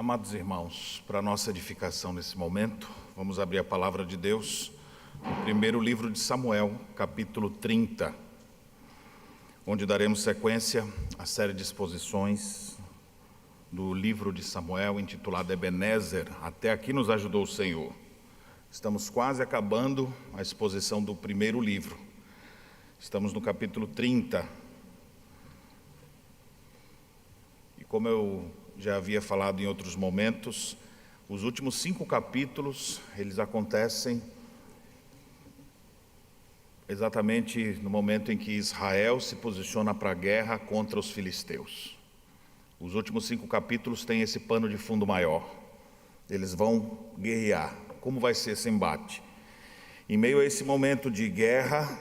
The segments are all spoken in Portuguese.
Amados irmãos, para a nossa edificação nesse momento, vamos abrir a palavra de Deus no primeiro livro de Samuel, capítulo 30, onde daremos sequência à série de exposições do livro de Samuel, intitulado Ebenezer, Até Aqui Nos Ajudou o Senhor. Estamos quase acabando a exposição do primeiro livro. Estamos no capítulo 30. E como eu já havia falado em outros momentos, os últimos 5 capítulos, eles acontecem exatamente no momento em que Israel se posiciona para a guerra contra os filisteus. Os últimos 5 capítulos têm esse pano de fundo maior. Eles vão guerrear. Como vai ser esse embate? Em meio a esse momento de guerra,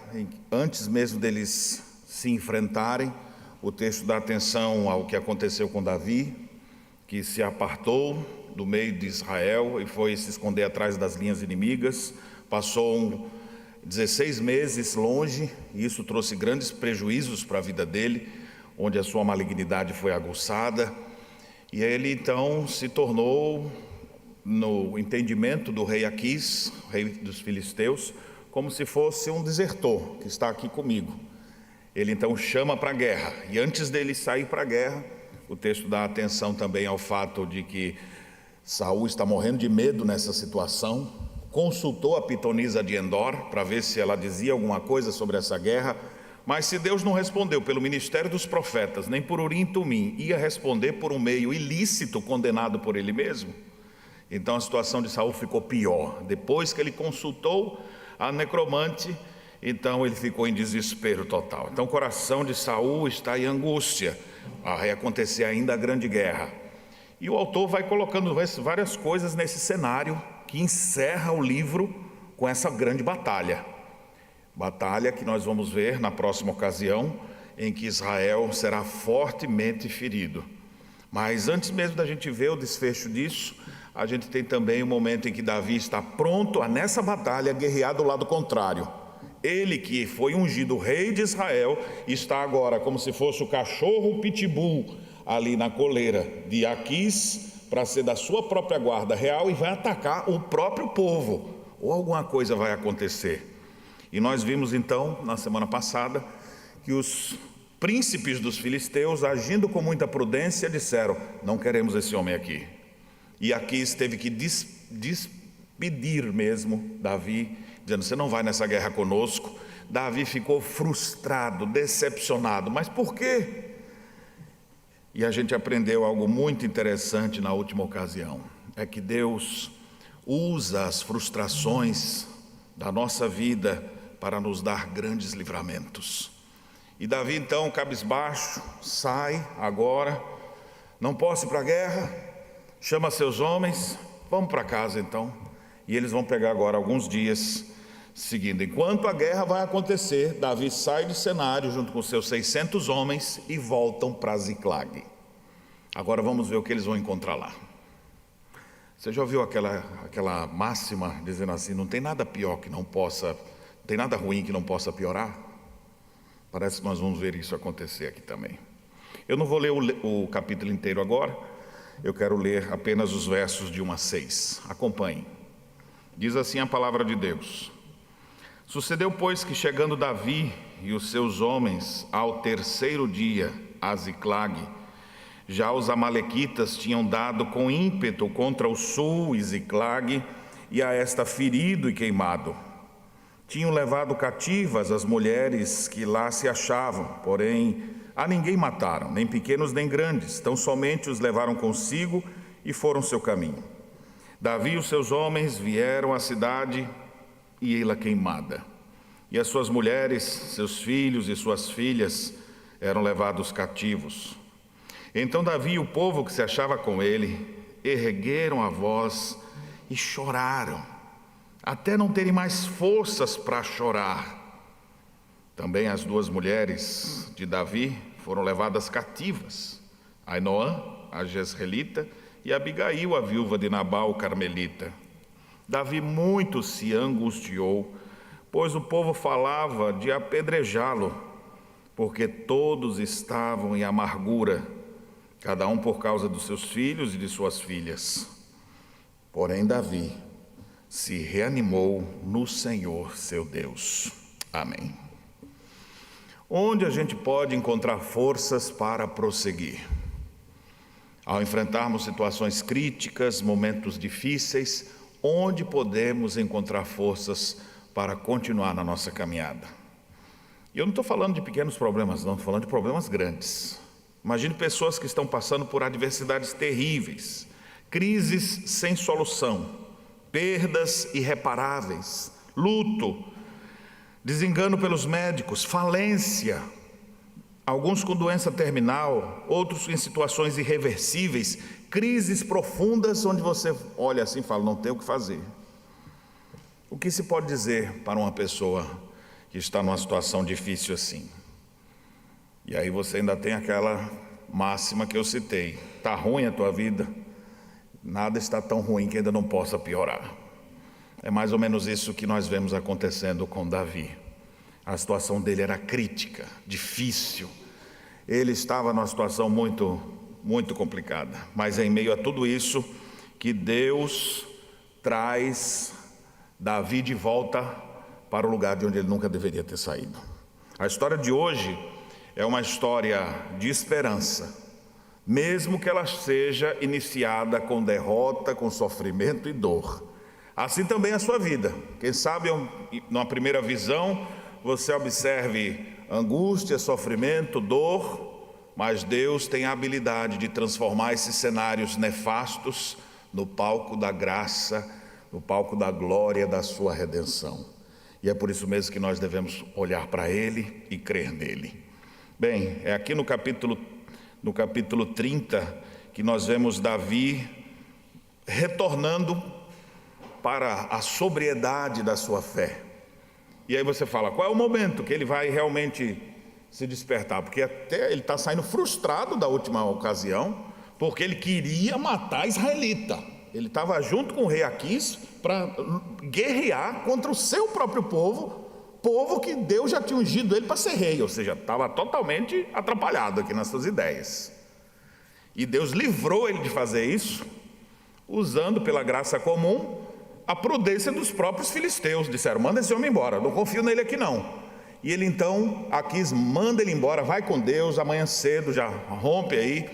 antes mesmo deles se enfrentarem, o texto dá atenção ao que aconteceu com Davi, que se apartou do meio de Israel e foi se esconder atrás das linhas inimigas. Passou 16 meses longe, e isso trouxe grandes prejuízos para a vida dele, onde a sua malignidade foi aguçada. E ele então se tornou, no entendimento do rei Aquis, rei dos filisteus, como se fosse um desertor que está aqui comigo. Ele então chama para a guerra, e antes dele sair para a guerra, o texto dá atenção também ao fato de que Saul está morrendo de medo nessa situação. Consultou a pitonisa de Endor para ver se ela dizia alguma coisa sobre essa guerra, mas se Deus não respondeu pelo ministério dos profetas, nem por Urim e Tumim, ia responder por um meio ilícito condenado por ele mesmo. Então a situação de Saul ficou pior. Depois que ele consultou a necromante, então ele ficou em desespero total. Então o coração de Saul está em angústia. Vai acontecer ainda a grande guerra. E o autor vai colocando várias coisas nesse cenário que encerra o livro com essa grande batalha. Batalha que nós vamos ver na próxima ocasião, em que Israel será fortemente ferido. Mas antes mesmo da gente ver o desfecho disso, a gente tem também o momento em que Davi está pronto a, nessa batalha, guerrear do lado contrário. Ele que foi ungido rei de Israel, está agora como se fosse o cachorro pitbull ali na coleira de Aquis, para ser da sua própria guarda real, e vai atacar o próprio povo, ou alguma coisa vai acontecer. E nós vimos então, na semana passada, que os príncipes dos filisteus, agindo com muita prudência, disseram: não queremos esse homem aqui. E Aquis teve que despedir mesmo Davi, dizendo: você não vai nessa guerra conosco. Davi ficou frustrado, decepcionado. Mas por quê? E a gente aprendeu algo muito interessante na última ocasião. É que Deus usa as frustrações da nossa vida para nos dar grandes livramentos. E Davi então, cabisbaixo, sai agora: não posso ir para a guerra, chama seus homens, vamos para casa então. E eles vão pegar agora alguns dias seguindo. Enquanto a guerra vai acontecer, Davi sai do cenário junto com seus 600 homens e voltam para Ziclag. Agora vamos ver o que eles vão encontrar lá. Você já ouviu aquela máxima dizendo assim: não tem nada pior que não possa, não tem nada ruim que não possa piorar? Parece que nós vamos ver isso acontecer aqui também. Eu não vou ler o capítulo inteiro agora, eu quero ler apenas os versos de 1 a 6. Acompanhem. Diz assim a palavra de Deus: sucedeu, pois, que chegando Davi e os seus homens ao 3º dia a Ziclag, já os amalequitas tinham dado com ímpeto contra o sul e Ziclag, e a esta ferido e queimado. Tinham levado cativas as mulheres que lá se achavam, porém a ninguém mataram, nem pequenos nem grandes, tão somente os levaram consigo e foram seu caminho. Davi e os seus homens vieram à cidade e ela queimada. E as suas mulheres, seus filhos e suas filhas eram levados cativos. Então Davi e o povo que se achava com ele ergueram a voz e choraram, até não terem mais forças para chorar. Também as 2 mulheres de Davi foram levadas cativas: Ainoã, a jezreelita, e Abigail, a viúva de Nabal, o carmelita. Davi muito se angustiou, pois o povo falava de apedrejá-lo, porque todos estavam em amargura. cada um por causa dos seus filhos e de suas filhas. Porém, Davi se reanimou no Senhor, seu Deus. Amém. Onde a gente pode encontrar forças para prosseguir? Ao enfrentarmos situações críticas, momentos difíceis, onde podemos encontrar forças para continuar na nossa caminhada? E eu não estou falando de pequenos problemas, não, estou falando de problemas grandes. Imagine pessoas que estão passando por adversidades terríveis, crises sem solução, perdas irreparáveis, luto, desengano pelos médicos, falência, alguns com doença terminal, outros em situações irreversíveis, crises profundas onde você olha assim e fala, não tem o que fazer. O que se pode dizer para uma pessoa que está numa situação difícil assim? E aí você ainda tem aquela máxima que eu citei, está ruim a tua vida, nada está tão ruim que ainda não possa piorar. É mais ou menos isso que nós vemos acontecendo com Davi. A situação dele era crítica, difícil. Ele estava numa situação muito complicada. Mas é em meio a tudo isso que Deus traz Davi de volta para o lugar de onde ele nunca deveria ter saído. A história de hoje é uma história de esperança, mesmo que ela seja iniciada com derrota, com sofrimento e dor. Assim também a sua vida. Quem sabe, numa primeira visão, você observe angústia, sofrimento, dor, mas Deus tem a habilidade de transformar esses cenários nefastos no palco da graça, no palco da glória da sua redenção. E é por isso mesmo que nós devemos olhar para Ele e crer nele. Bem, é aqui no capítulo 30 que nós vemos Davi retornando para a sobriedade da sua fé. E aí você fala, qual é o momento que ele vai realmente se despertar? Porque até ele está saindo frustrado da última ocasião, porque ele queria matar israelita. Ele estava junto com o rei Aquis para guerrear contra o seu próprio povo que Deus já tinha ungido ele para ser rei, ou seja, estava totalmente atrapalhado aqui nas suas ideias. E Deus livrou ele de fazer isso, usando pela graça comum a prudência dos próprios filisteus. Disseram, manda esse homem embora, não confio nele aqui não. E ele então, Aquis manda ele embora, vai com Deus, amanhã cedo já rompe aí.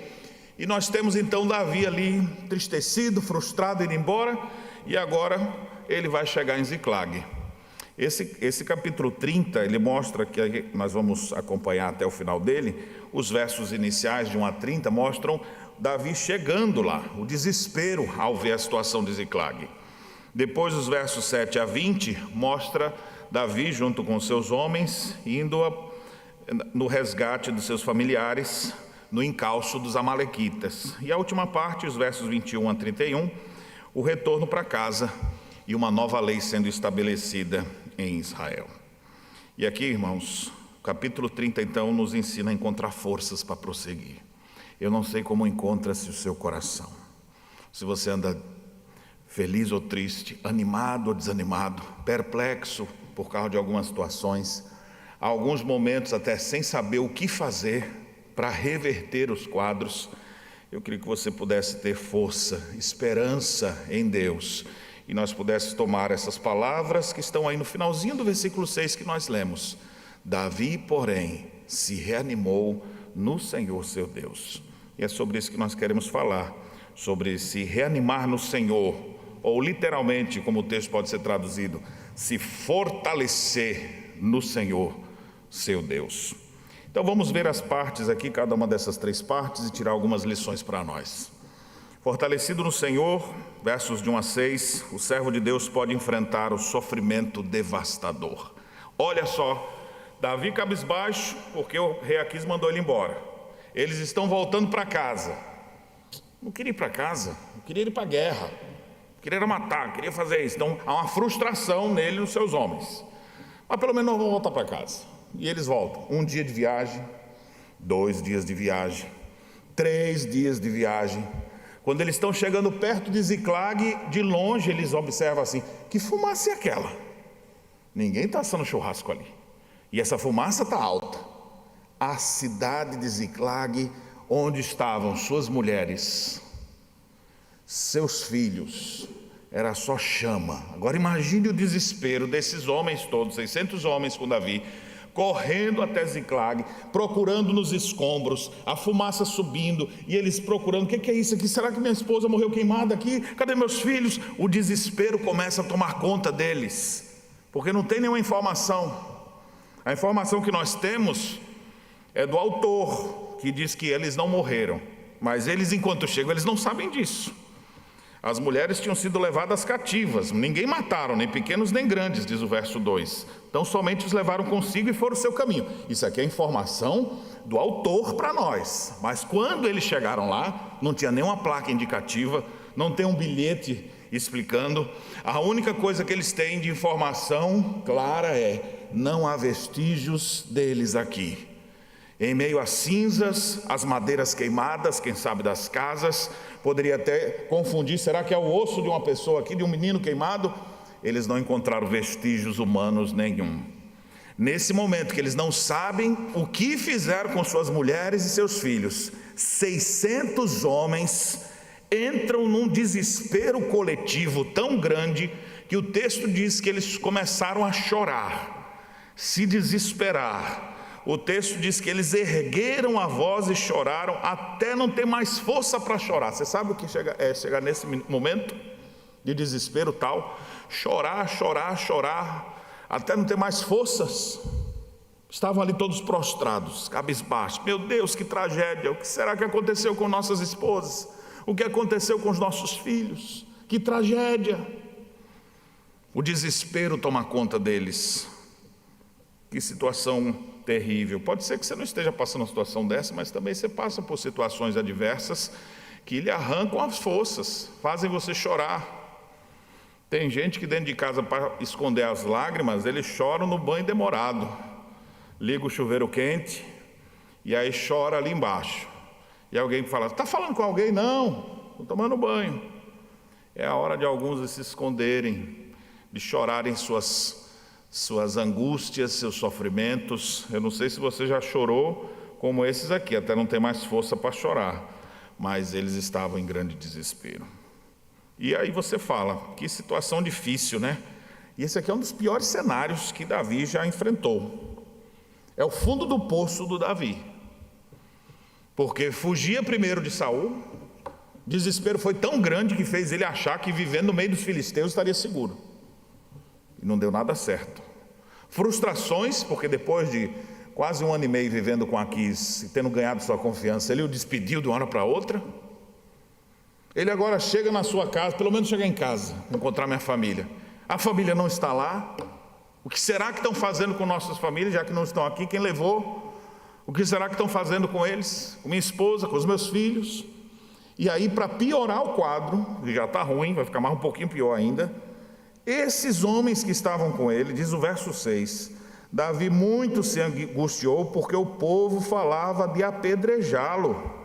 E nós temos então Davi ali, entristecido, frustrado, indo embora, e agora ele vai chegar em Ziclag. Esse capítulo 30, ele mostra que nós vamos acompanhar até o final dele, os versos iniciais de 1 a 30 mostram Davi chegando lá, o desespero ao ver a situação de Ziclag. Depois, os versos 7 a 20, mostra Davi junto com seus homens, indo no resgate dos seus familiares, no encalço dos amalequitas. E a última parte, os versos 21 a 31, o retorno para casa e uma nova lei sendo estabelecida em Israel. E aqui, irmãos, o capítulo 30, então, nos ensina a encontrar forças para prosseguir. Eu não sei como encontra-se o seu coração. Se você anda feliz ou triste, animado ou desanimado, perplexo por causa de algumas situações, há alguns momentos até sem saber o que fazer para reverter os quadros, eu queria que você pudesse ter força, esperança em Deus, e nós pudéssemos tomar essas palavras que estão aí no finalzinho do versículo 6 que nós lemos. Davi, porém, se reanimou no Senhor seu Deus. E é sobre isso que nós queremos falar, sobre se reanimar no Senhor, ou literalmente, como o texto pode ser traduzido, se fortalecer no Senhor seu Deus. Então vamos ver as partes aqui, cada uma dessas 3 partes, e tirar algumas lições para nós. Fortalecido no Senhor, versos de 1 a 6, o servo de Deus pode enfrentar o sofrimento devastador. Olha só, Davi cabisbaixo, porque o rei Aquis mandou ele embora. Eles estão voltando para casa. Não queria ir para casa, não queria ir para a guerra, queria matar, queria fazer isso. Então há uma frustração nele e nos seus homens. Mas pelo menos não vão voltar para casa. E eles voltam, 1 dia de viagem, 2 dias de viagem, 3 dias de viagem. Quando eles estão chegando perto de Ziclag, de longe eles observam assim, que fumaça é aquela? Ninguém está assando churrasco ali. E essa fumaça está alta. A cidade de Ziclag onde estavam suas mulheres, seus filhos, era só chama. Agora imagine o desespero desses homens todos, 600 homens com Davi, correndo até Ziclag, procurando nos escombros, a fumaça subindo, e eles procurando, o que é isso aqui? Será que minha esposa morreu queimada aqui? Cadê meus filhos? O desespero começa a tomar conta deles, porque não tem nenhuma informação. A informação que nós temos é do autor, que diz que eles não morreram, mas eles, enquanto chegam, eles não sabem disso. As mulheres tinham sido levadas cativas, ninguém mataram, nem pequenos nem grandes, diz o verso 2. Então somente os levaram consigo e foram o seu caminho. Isso aqui é informação do autor para nós. Mas quando eles chegaram lá, não tinha nenhuma placa indicativa, não tem um bilhete explicando. A única coisa que eles têm de informação clara é: não há vestígios deles aqui. Em meio às cinzas, as madeiras queimadas, quem sabe das casas, poderia até confundir, será que é o osso de uma pessoa aqui, de um menino queimado? Eles não encontraram vestígios humanos nenhum. Nesse momento que eles não sabem o que fizeram com suas mulheres e seus filhos, 600 homens entram num desespero coletivo tão grande que o texto diz que eles começaram a chorar, se desesperar. O texto diz que eles ergueram a voz e choraram até não ter mais força para chorar. Você sabe o que chegar nesse momento de desespero tal? Chorar, chorar, chorar, até não ter mais forças. Estavam ali todos prostrados, cabisbaixos. Meu Deus, que tragédia! O que será que aconteceu com nossas esposas? O que aconteceu com os nossos filhos? Que tragédia! O desespero toma conta deles. Que situação terrível. Pode ser que você não esteja passando uma situação dessa, mas também você passa por situações adversas que lhe arrancam as forças, fazem você chorar. Tem gente que dentro de casa, para esconder as lágrimas, eles choram no banho demorado. Liga o chuveiro quente e aí chora ali embaixo. E alguém fala: está falando com alguém? Não, estou tomando banho. É a hora de alguns de se esconderem, de chorarem suas angústias, seus sofrimentos. Eu não sei se você já chorou como esses aqui, até não ter mais força para chorar, mas eles estavam em grande desespero. E aí você fala: que situação difícil, né? E esse aqui é um dos piores cenários que Davi já enfrentou. É o fundo do poço do Davi, porque fugia primeiro de Saul. O desespero foi tão grande que fez ele achar que vivendo no meio dos filisteus estaria seguro. E não deu nada certo. Frustrações, porque depois de quase 1 ano e meio vivendo com Aquis e tendo ganhado sua confiança, ele o despediu de uma hora para outra. Ele agora chega na sua casa, pelo menos chegar em casa, encontrar minha família. A família não está lá. O que será que estão fazendo com nossas famílias, já que não estão aqui? Quem levou? O que será que estão fazendo com eles? Com minha esposa, com os meus filhos? E aí, para piorar o quadro, que já está ruim, vai ficar mais um pouquinho pior ainda, esses homens que estavam com ele, diz o verso 6, Davi muito se angustiou porque o povo falava de apedrejá-lo.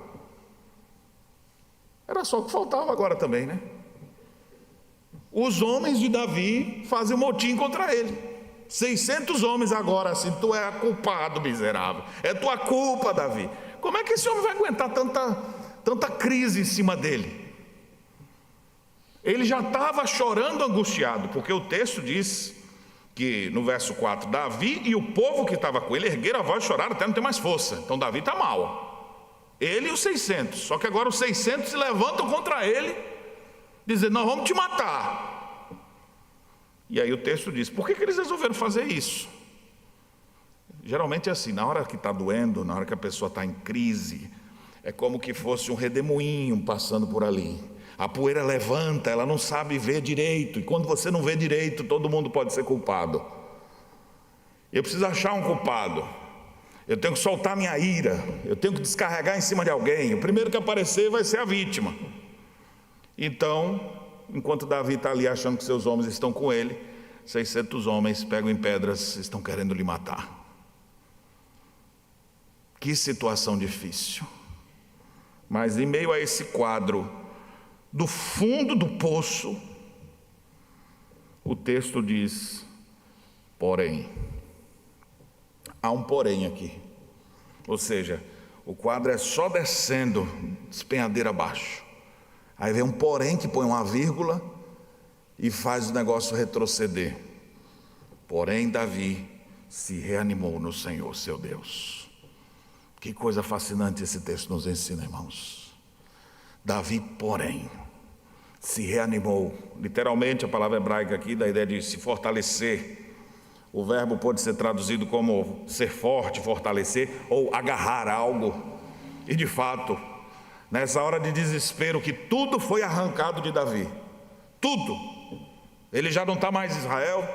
Era só o que faltava agora também, né? Os homens de Davi fazem um motim contra ele. 600 homens agora assim: tu é culpado, miserável. É tua culpa, Davi. Como é que esse homem vai aguentar tanta crise em cima dele? Ele já estava chorando angustiado, porque o texto diz que no verso 4, Davi e o povo que estava com ele ergueram a voz e choraram até não ter mais força. Então Davi está mal. Ele e os 600, só que agora os 600 se levantam contra ele, dizendo: nós vamos te matar. E aí o texto diz: por que eles resolveram fazer isso? Geralmente é assim, na hora que está doendo, na hora que a pessoa está em crise, é como que fosse um redemoinho passando por ali. A poeira levanta, ela não sabe ver direito, e quando você não vê direito, todo mundo pode ser culpado. Eu preciso achar um culpado. Eu tenho que soltar minha ira, eu tenho que descarregar em cima de alguém. O primeiro que aparecer vai ser a vítima. Então, enquanto Davi está ali achando que seus homens estão com ele, 600 homens pegam em pedras, estão querendo lhe matar. Que situação difícil. Mas em meio a esse quadro, do fundo do poço, o texto diz: porém. Há um porém aqui. Ou seja, O quadro é só descendo, despenhadeira abaixo. Aí vem um porém que põe uma vírgula e faz o negócio retroceder. Porém, Davi se reanimou no Senhor, seu Deus. Que coisa fascinante esse texto nos ensina, irmãos. Davi, porém, se reanimou. Literalmente, a palavra hebraica aqui dá a ideia de se fortalecer. O verbo pode ser traduzido como ser forte, fortalecer, ou agarrar algo. E de fato, nessa hora de desespero, que tudo foi arrancado de Davi. Tudo. Ele já não está mais em Israel.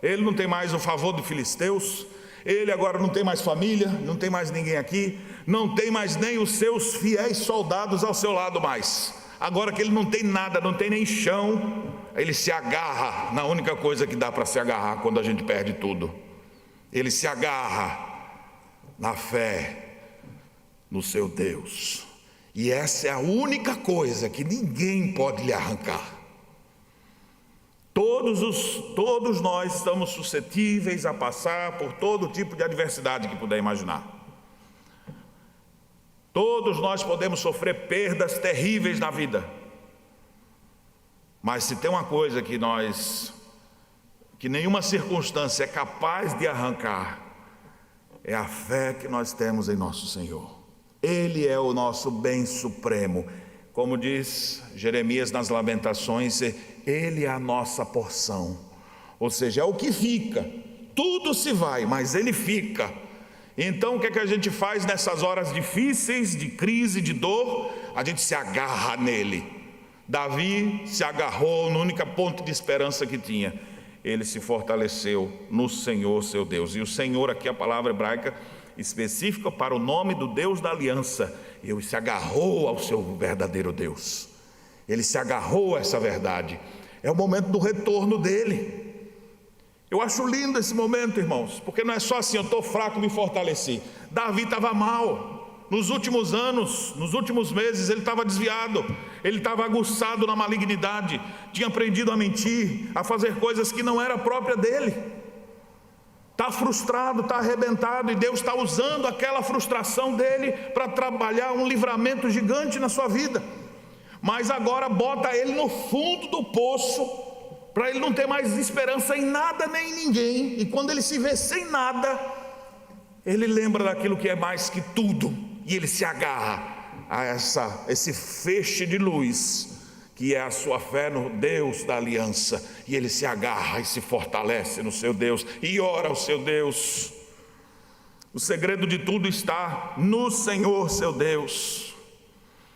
Ele não tem mais o favor dos filisteus. Ele agora não tem mais família, não tem mais ninguém aqui. Não tem mais nem os seus fiéis soldados ao seu lado mais. Agora que ele não tem nada, não tem nem chão, ele se agarra na única coisa que dá para se agarrar quando a gente perde tudo. Ele se agarra na fé no seu Deus. E essa é a única coisa que ninguém pode lhe arrancar. Todos nós estamos suscetíveis a passar por todo tipo de adversidade que puder imaginar. Todos nós podemos sofrer perdas terríveis na vida. Mas se tem uma coisa que nenhuma circunstância é capaz de arrancar, é a fé que nós temos em nosso Senhor. Ele é o nosso bem supremo. Como diz Jeremias nas Lamentações, Ele é a nossa porção. Ou seja, é o que fica. Tudo se vai, mas Ele fica. Então o que é que a gente faz nessas horas difíceis, de crise, de dor? A gente se agarra nele. Davi se agarrou no único ponto de esperança que tinha. Ele se fortaleceu no Senhor, seu Deus. E o Senhor aqui, a palavra hebraica específica para o nome do Deus da aliança. Ele se agarrou ao seu verdadeiro Deus. Ele se agarrou a essa verdade. É o momento do retorno dele. Eu acho lindo esse momento, irmãos, porque não é só assim, eu estou fraco, me fortaleci. Davi estava mal. Nos últimos anos, nos últimos meses, ele estava desviado. Ele estava aguçado na malignidade. Tinha aprendido a mentir, a fazer coisas que não era própria dele. Está frustrado, está arrebentado, e Deus está usando aquela frustração dele para trabalhar um livramento gigante na sua vida. Mas agora bota ele no fundo do poço, para ele não ter mais esperança em nada nem em ninguém. E quando ele se vê sem nada, ele lembra daquilo que é mais que tudo, e ele se agarra a esse feixe de luz, que é a sua fé no Deus da aliança. E ele se agarra e se fortalece no seu Deus, e ora ao seu Deus. O segredo de tudo está no Senhor, seu Deus.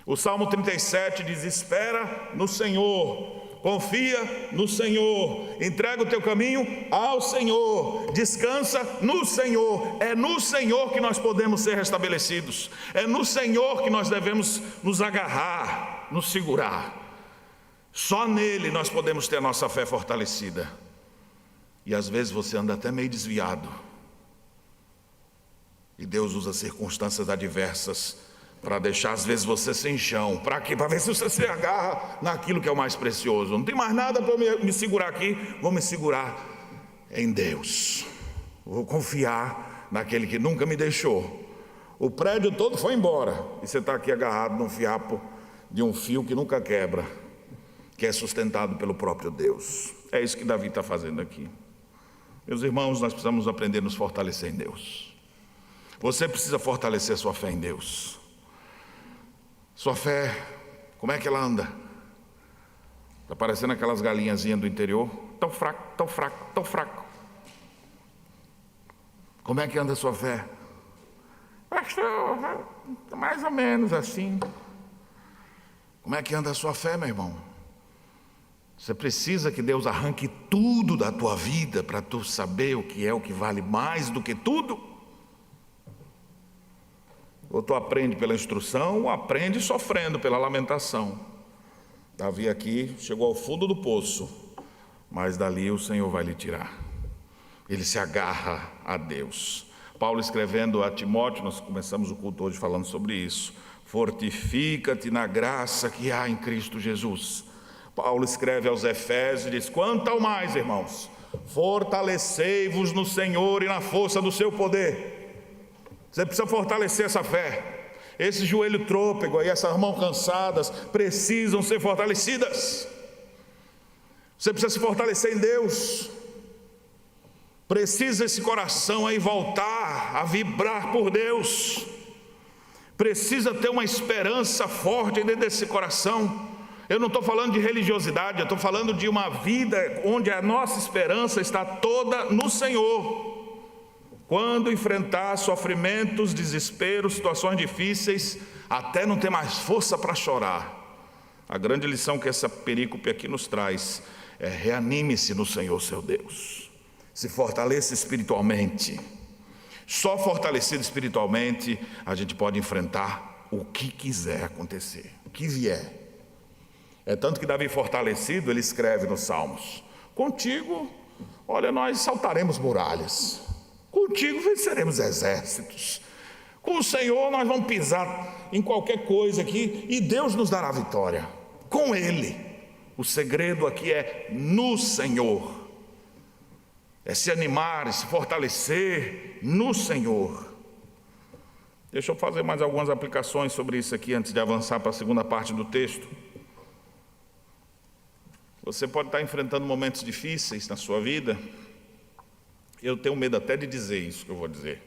O Salmo 37 diz: espera no Senhor, confia no Senhor, entrega o teu caminho ao Senhor, descansa no Senhor. É no Senhor que nós podemos ser restabelecidos, é no Senhor que nós devemos nos agarrar, nos segurar. Só nele nós podemos ter a nossa fé fortalecida. E às vezes você anda até meio desviado, e Deus usa circunstâncias adversas para deixar às vezes você sem chão. Para quê? Para ver se você se agarra naquilo que é o mais precioso. Não tem mais nada para me segurar aqui, vou me segurar em Deus. Vou confiar naquele que nunca me deixou. O prédio todo foi embora, e você está aqui agarrado num fiapo de um fio que nunca quebra, que é sustentado pelo próprio Deus. É isso que Davi está fazendo aqui. Meus irmãos, nós precisamos aprender a nos fortalecer em Deus. Você precisa fortalecer sua fé em Deus. Sua fé, como é que ela anda? Está parecendo aquelas galinhazinhas do interior, tão fraco, tão fraco, tão fraco. Como é que anda a sua fé? Pastor, mais ou menos assim. Como é que anda a sua fé, meu irmão? Você precisa que Deus arranque tudo da tua vida para tu saber o que vale mais do que tudo? Ou tu aprende pela instrução, ou aprende sofrendo pela lamentação. Davi aqui chegou ao fundo do poço, mas dali o Senhor vai lhe tirar. Ele se agarra a Deus. Paulo escrevendo a Timóteo, nós começamos o culto hoje falando sobre isso. Fortifica-te na graça que há em Cristo Jesus. Paulo escreve aos Efésios e diz: quanto ao mais, irmãos, fortalecei-vos no Senhor e na força do seu poder. Você precisa fortalecer essa fé. Esse joelho trôpego aí, essas mãos cansadas, precisam ser fortalecidas. Você precisa se fortalecer em Deus. Precisa esse coração aí voltar a vibrar por Deus. Precisa ter uma esperança forte dentro desse coração. Eu não estou falando de religiosidade, eu estou falando de uma vida onde a nossa esperança está toda no Senhor. Quando enfrentar sofrimentos, desesperos, situações difíceis, até não ter mais força para chorar, a grande lição que essa perícope aqui nos traz é: reanime-se no Senhor seu Deus, se fortaleça espiritualmente. Só fortalecido espiritualmente a gente pode enfrentar o que quiser acontecer, o que vier. É tanto que Davi, fortalecido, ele escreve nos Salmos: contigo, olha, nós saltaremos muralhas, contigo venceremos exércitos, com o Senhor nós vamos pisar em qualquer coisa aqui e Deus nos dará vitória, com Ele. O segredo aqui é no Senhor, é se animar, se fortalecer no Senhor. Deixa eu fazer mais algumas aplicações sobre isso aqui antes de avançar para a segunda parte do texto. Você pode estar enfrentando momentos difíceis na sua vida. Eu tenho medo até de dizer isso que eu vou dizer,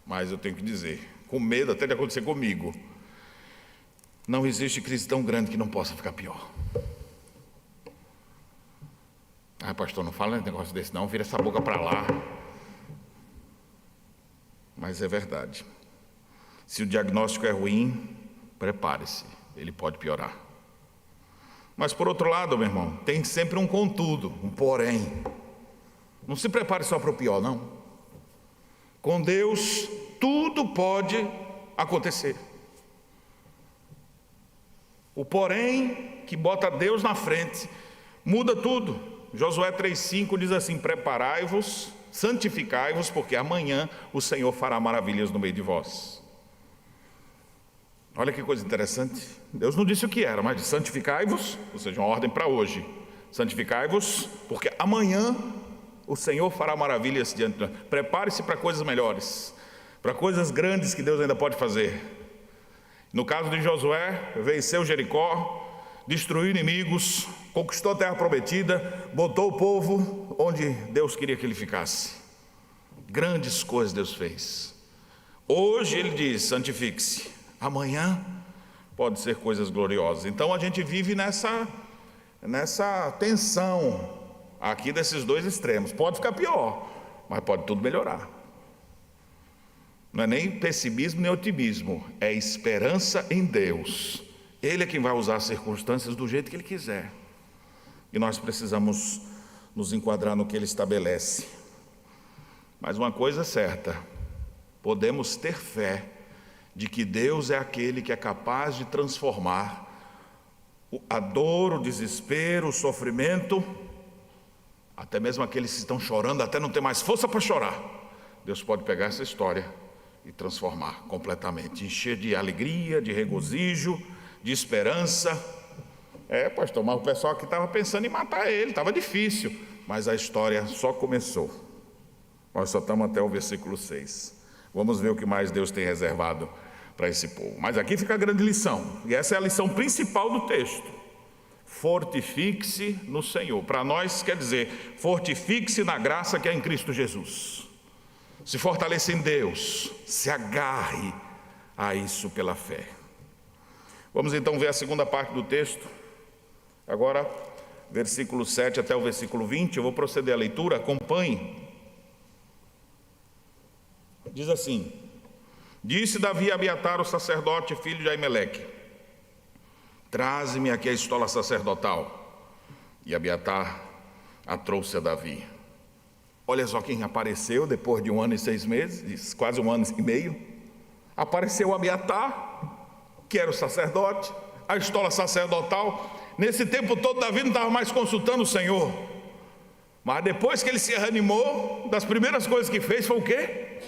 mas eu tenho que dizer, com medo até de acontecer comigo. Não existe crise tão grande que não possa ficar pior. Ah, pastor, não fala um negócio desse não, vira essa boca para lá. Mas é verdade. Se o diagnóstico é ruim, prepare-se, ele pode piorar. Mas por outro lado, meu irmão, tem sempre um contudo, um porém. Não se prepare só para o pior, não. Com Deus, tudo pode acontecer. O porém, que bota Deus na frente, muda tudo. Josué 3,5 diz assim: preparai-vos, santificai-vos, porque amanhã o Senhor fará maravilhas no meio de vós. Olha que coisa interessante. Deus não disse o que era, mas disse: santificai-vos, ou seja, uma ordem para hoje. Santificai-vos, porque amanhã o Senhor fará maravilhas diante de nós. Prepare-se para coisas melhores, para coisas grandes que Deus ainda pode fazer. No caso de Josué, venceu Jericó, destruiu inimigos, conquistou a terra prometida, botou o povo onde Deus queria que ele ficasse. Grandes coisas Deus fez. Hoje ele diz: santifique-se. Amanhã pode ser coisas gloriosas. Então a gente vive nessa tensão aqui desses dois extremos. Pode ficar pior, mas pode tudo melhorar. Não é nem pessimismo nem otimismo, é esperança em Deus. Ele é quem vai usar as circunstâncias do jeito que Ele quiser. E nós precisamos nos enquadrar no que Ele estabelece. Mas uma coisa é certa: podemos ter fé de que Deus é aquele que é capaz de transformar a dor, o desespero, o sofrimento, até mesmo aqueles que estão chorando, até não ter mais força para chorar. Deus pode pegar essa história e transformar completamente, encher de alegria, de regozijo, de esperança. Pastor, mas o pessoal aqui estava pensando em matar ele, estava difícil, mas a história só começou. Nós só estamos até o versículo 6. Vamos ver o que mais Deus tem reservado para esse povo. Mas aqui fica a grande lição, e essa é a lição principal do texto: fortifique-se no Senhor. Para nós quer dizer, fortifique-se na graça que é em Cristo Jesus. Se fortaleça em Deus, se agarre a isso pela fé. Vamos então ver a segunda parte do texto. Agora, versículo 7 até o versículo 20, eu vou proceder à leitura, acompanhe. Diz assim: disse Davi a Abiatar, o sacerdote, filho de Aimeleque: traze-me aqui a estola sacerdotal. E Abiatar a trouxe a Davi. Olha só quem apareceu depois de 1 ano e 6 meses, quase 1 ano e meio. Apareceu Abiatar, que era o sacerdote, a estola sacerdotal. Nesse tempo todo Davi não estava mais consultando o Senhor, mas depois que ele se reanimou, das primeiras coisas que fez foi o quê?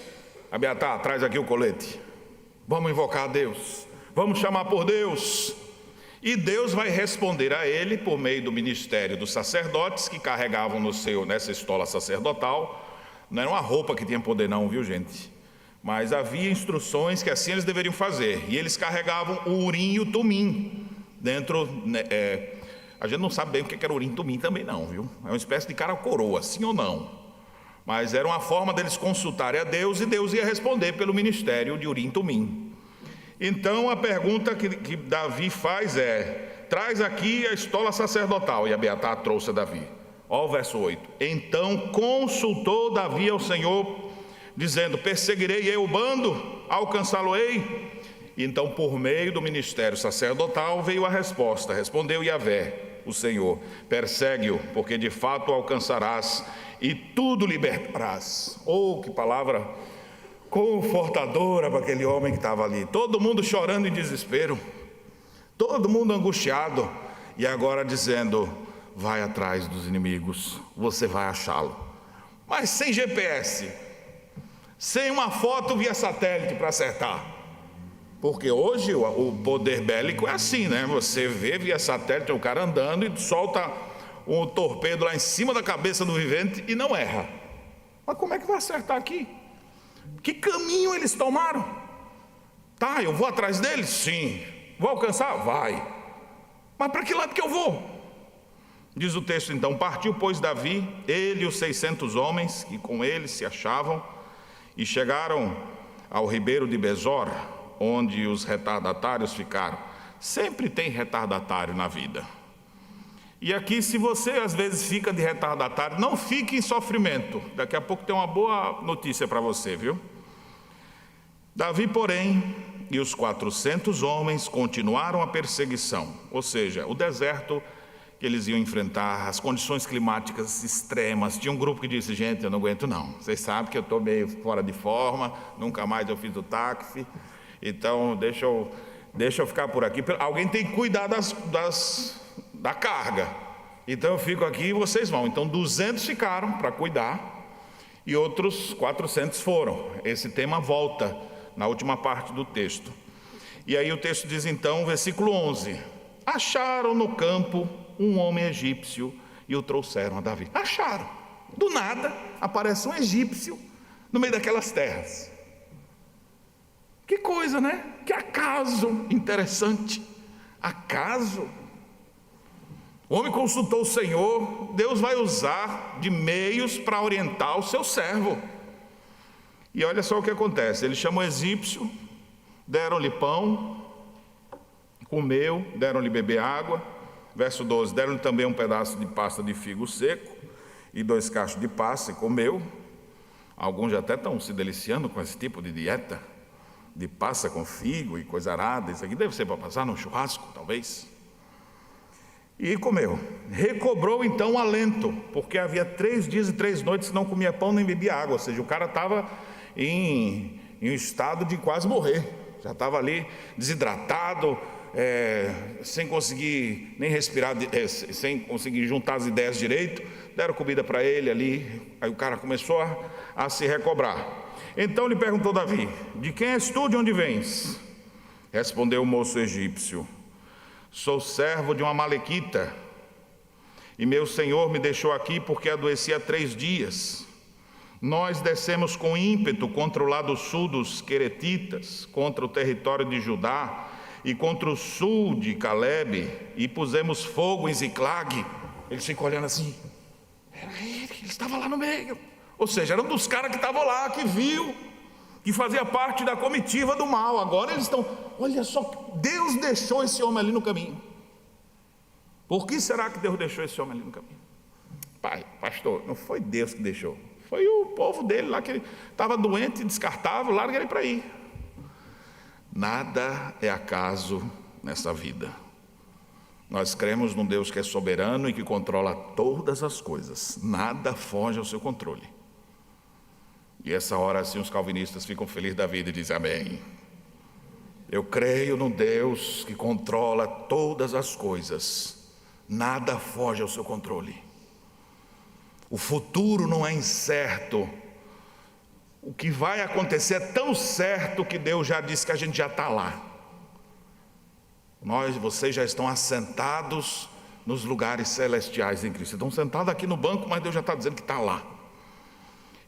Abiatar, traz aqui o colete, vamos invocar a Deus, vamos chamar por Deus. E Deus vai responder a ele por meio do ministério dos sacerdotes, que carregavam nessa estola sacerdotal. Não era uma roupa que tinha poder não, viu gente? mas havia instruções que assim eles deveriam fazer, e eles carregavam o Urim e o Tumim dentro, a gente não sabe bem o que era Urim e Tumim também não, viu? É uma espécie de cara coroa, sim ou não, mas era uma forma deles consultarem a Deus, e Deus ia responder pelo ministério de Urim e Tumim. Então a pergunta que Davi faz é: traz aqui a estola sacerdotal, e Abiatar trouxe a Davi. Ó o verso 8: então consultou Davi ao Senhor, dizendo: perseguirei eu o bando, alcançá-lo-ei? Então, por meio do ministério sacerdotal, veio a resposta. Respondeu Yahvé, o Senhor: persegue-o, porque de fato o alcançarás e tudo libertarás. Oh, que palavra confortadora para aquele homem que estava ali. Todo mundo chorando em desespero, todo mundo angustiado, e agora dizendo: vai atrás dos inimigos, você vai achá-lo. Mas sem GPS, sem uma foto via satélite para acertar, porque hoje o poder bélico é assim, né? Você vê via satélite o cara andando e solta um torpedo lá em cima da cabeça do vivente e não erra. Mas como é que vai acertar aqui? Que caminho eles tomaram? Tá, eu vou atrás deles? Sim. Vou alcançar? Vai. Mas para que lado que eu vou? Diz o texto então: partiu pois Davi, ele e os 600 homens que com ele se achavam, e chegaram ao ribeiro de Besor, onde os retardatários ficaram. Sempre tem retardatário na vida. E aqui, se você às vezes fica de retardatário, não fique em sofrimento. Daqui a pouco tem uma boa notícia para você, viu? Davi, porém, e os 400 homens continuaram a perseguição, ou seja, o deserto que eles iam enfrentar, as condições climáticas extremas. Tinha um grupo que disse: gente, eu não aguento não, vocês sabem que eu estou meio fora de forma, nunca mais eu fiz o táxi, então deixa eu ficar por aqui. Alguém tem que cuidar da carga, então eu fico aqui e vocês vão. Então 200 ficaram para cuidar e outros 400 foram. Esse tema volta na última parte do texto. E aí o texto diz então, versículo 11: acharam no campo um homem egípcio e o trouxeram a Davi. Acharam, do nada aparece um egípcio no meio daquelas terras. Que coisa, né? Que acaso interessante. Acaso. O homem consultou o Senhor. Deus vai usar de meios para orientar o seu servo. E olha só o que acontece. Ele chamou o egípcio, deram-lhe pão, comeu, deram-lhe beber água. Verso 12: deram-lhe também um pedaço de pasta de figo seco e 2 cachos de passa, e comeu. Alguns já até estão se deliciando com esse tipo de dieta, de passa com figo e coisa arada. Isso aqui deve ser para passar num churrasco, talvez. E comeu. Recobrou então o alento, porque havia 3 dias e 3 noites que não comia pão nem bebia água. Ou seja, o cara estava em um estado de quase morrer. Já estava ali desidratado, sem conseguir nem respirar, sem conseguir juntar as ideias direito. Deram comida para ele ali. Aí o cara começou a se recobrar. Então lhe perguntou Davi: de quem és tu, de onde vens? Respondeu o moço egípcio: sou servo de uma amalequita, e meu senhor me deixou aqui porque adoeci há 3 dias. Nós descemos com ímpeto contra o lado sul dos Queretitas, contra o território de Judá e contra o sul de Calebe, e pusemos fogo em Ziclag. Eles ficam olhando assim: era ele estava lá no meio. Ou seja, era um dos caras que estavam lá, que viu, que fazia parte da comitiva do mal. Agora eles estão, olha só, Deus deixou esse homem ali no caminho. Por que será que Deus deixou esse homem ali no caminho? Pai, pastor, não foi Deus que deixou, foi o povo dele lá, que ele estava doente, descartável, larga ele para ir. Nada é acaso nessa vida. Nós cremos num Deus que é soberano e que controla todas as coisas. Nada foge ao seu controle. E essa hora assim os calvinistas ficam felizes da vida e dizem: amém. Eu creio num Deus que controla todas as coisas. Nada foge ao seu controle. O futuro não é incerto. O que vai acontecer é tão certo que Deus já disse que a gente já está lá. Vocês já estão assentados nos lugares celestiais em Cristo. Estão sentados aqui no banco, mas Deus já está dizendo que está lá.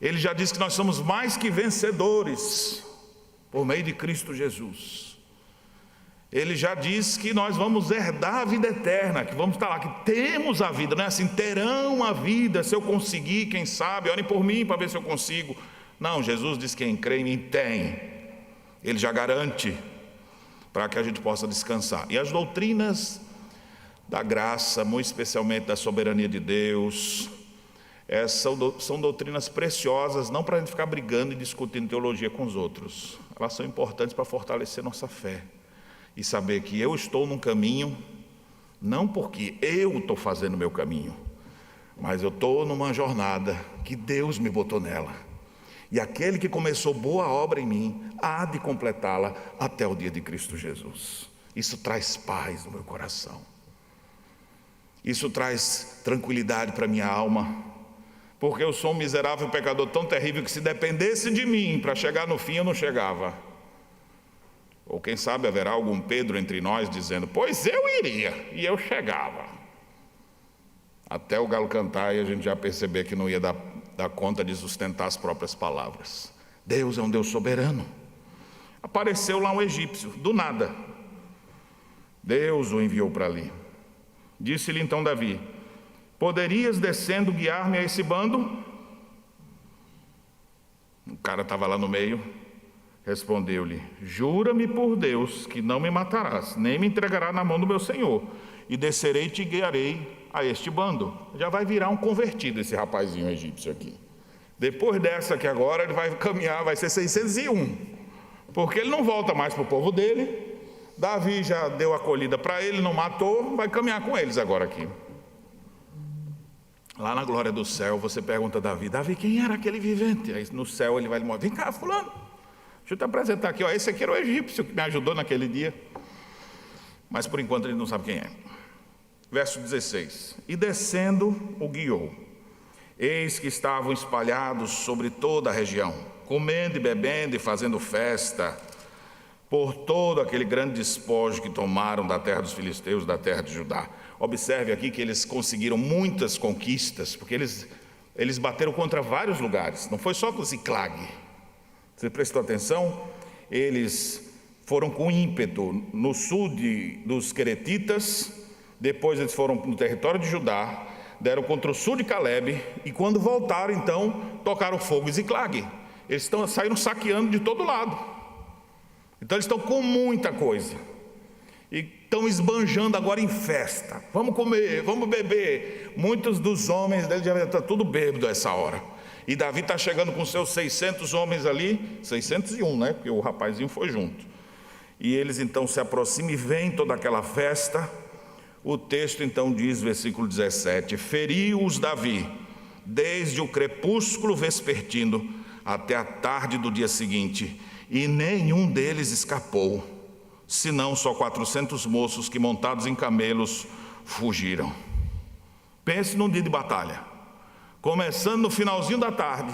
Ele já disse que nós somos mais que vencedores por meio de Cristo Jesus. Ele já disse que nós vamos herdar a vida eterna, que vamos estar lá, que temos a vida, não é assim, terão a vida, se eu conseguir, quem sabe, orem por mim para ver se eu consigo. Não, Jesus diz que quem crê em mim tem. Ele já garante para que a gente possa descansar. E as doutrinas da graça, muito especialmente da soberania de Deus, são doutrinas preciosas, não para a gente ficar brigando e discutindo teologia com os outros. Elas são importantes para fortalecer nossa fé e saber que eu estou num caminho, não porque eu estou fazendo o meu caminho, mas eu estou numa jornada que Deus me botou nela, e aquele que começou boa obra em mim há de completá-la até o dia de Cristo Jesus. Isso traz paz no meu coração, isso traz tranquilidade para a minha alma, porque eu sou um miserável pecador tão terrível que se dependesse de mim para chegar no fim eu não chegava. Ou quem sabe haverá algum Pedro entre nós dizendo, pois eu iria, e eu chegava. Até o galo cantar e a gente já perceber que não ia dar conta de sustentar as próprias palavras. Deus é um Deus soberano. Apareceu lá um egípcio, do nada. Deus o enviou para ali. Disse-lhe então Davi, poderias descendo guiar-me a esse bando? O cara estava lá no meio. Respondeu-lhe, jura-me por Deus que não me matarás, nem me entregarás na mão do meu senhor, e descerei e te guiarei a este bando. Já vai virar um convertido esse rapazinho egípcio aqui. Depois dessa que agora ele vai caminhar, vai ser 601, porque ele não volta mais para o povo dele. Davi já deu acolhida para ele, não matou, vai caminhar com eles agora aqui. Lá na glória do céu você pergunta a Davi, Davi, quem era aquele vivente? Aí no céu ele vai lhe mostrar, vem cá fulano, deixa eu te apresentar aqui, ó, esse aqui era o egípcio que me ajudou naquele dia. Mas por enquanto ele não sabe quem é. Verso 16, e descendo o guiou, eis que estavam espalhados sobre toda a região, comendo e bebendo e fazendo festa, por todo aquele grande despojo que tomaram da terra dos filisteus, da terra de Judá. Observe aqui que eles conseguiram muitas conquistas, porque eles bateram contra vários lugares, não foi só com Ziclag. Você prestou atenção? Eles foram com ímpeto no sul dos Queretitas, depois eles foram no território de Judá, deram contra o sul de Caleb, e quando voltaram então, tocaram fogo em Ziclag. Eles saíram saqueando de todo lado. Então eles estão com muita coisa, e estão esbanjando agora em festa, vamos comer, vamos beber. Muitos dos homens deles já estão tudo bêbado a essa hora. E Davi está chegando com seus 600 homens ali, 601, né? Porque o rapazinho foi junto. E eles então se aproximam e veem toda aquela festa. O texto então diz, versículo 17: feriu-os Davi, desde o crepúsculo vespertino até a tarde do dia seguinte, e nenhum deles escapou, senão só 400 moços que montados em camelos fugiram. Pense num dia de batalha. Começando no finalzinho da tarde,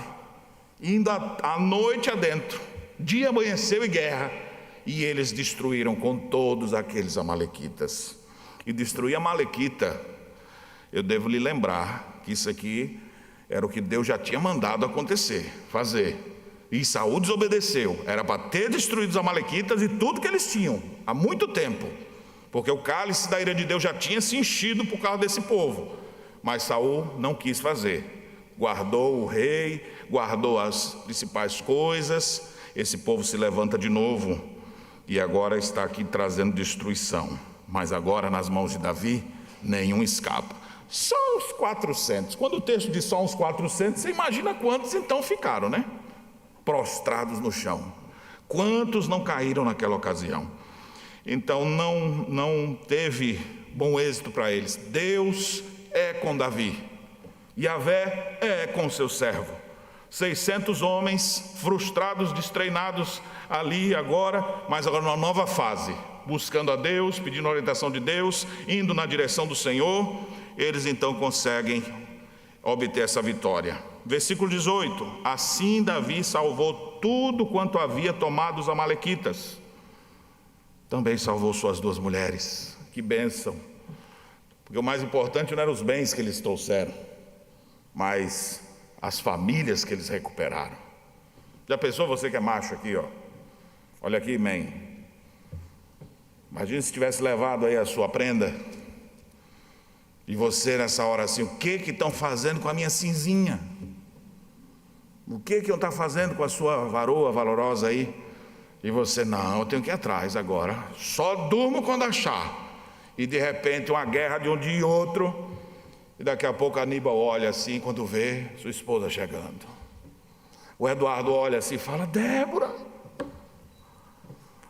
indo à noite adentro, dia amanheceu e guerra, e eles destruíram com todos aqueles amalequitas. E destruir Amalequita, eu devo lhe lembrar que isso aqui era o que Deus já tinha mandado acontecer, fazer. E Saul desobedeceu, era para ter destruído os amalequitas e tudo que eles tinham, há muito tempo, porque o cálice da ira de Deus já tinha se enchido por causa desse povo. Mas Saul não quis fazer. Guardou o rei, guardou as principais coisas. Esse povo se levanta de novo e agora está aqui trazendo destruição. Mas agora nas mãos de Davi, nenhum escapa. Só os 400. Quando o texto diz só uns 400, você imagina quantos então ficaram, né? Prostrados no chão. Quantos não caíram naquela ocasião? Então não teve bom êxito para eles. Deus é com Davi. Yahvé é com seu servo. 600 homens frustrados, destreinados ali agora, mas agora numa nova fase, buscando a Deus, pedindo a orientação de Deus, indo na direção do Senhor. Eles então conseguem obter essa vitória. Versículo 18: assim Davi salvou tudo quanto havia tomado os amalequitas. Também salvou suas 2 mulheres. Que bênção! Porque o mais importante não eram os bens que eles trouxeram, mas as famílias que eles recuperaram. Já pensou, você que é macho aqui, ó? Olha aqui, man. Imagina se tivesse levado aí a sua prenda. E você nessa hora assim, o que estão fazendo com a minha cinzinha? O que estão fazendo com a sua varoa valorosa aí? E você, não, eu tenho que ir atrás agora. Só durmo quando achar. E de repente uma guerra de um dia e outro. E daqui a pouco Aníbal olha assim, quando vê sua esposa chegando. O Eduardo olha assim e fala, Débora.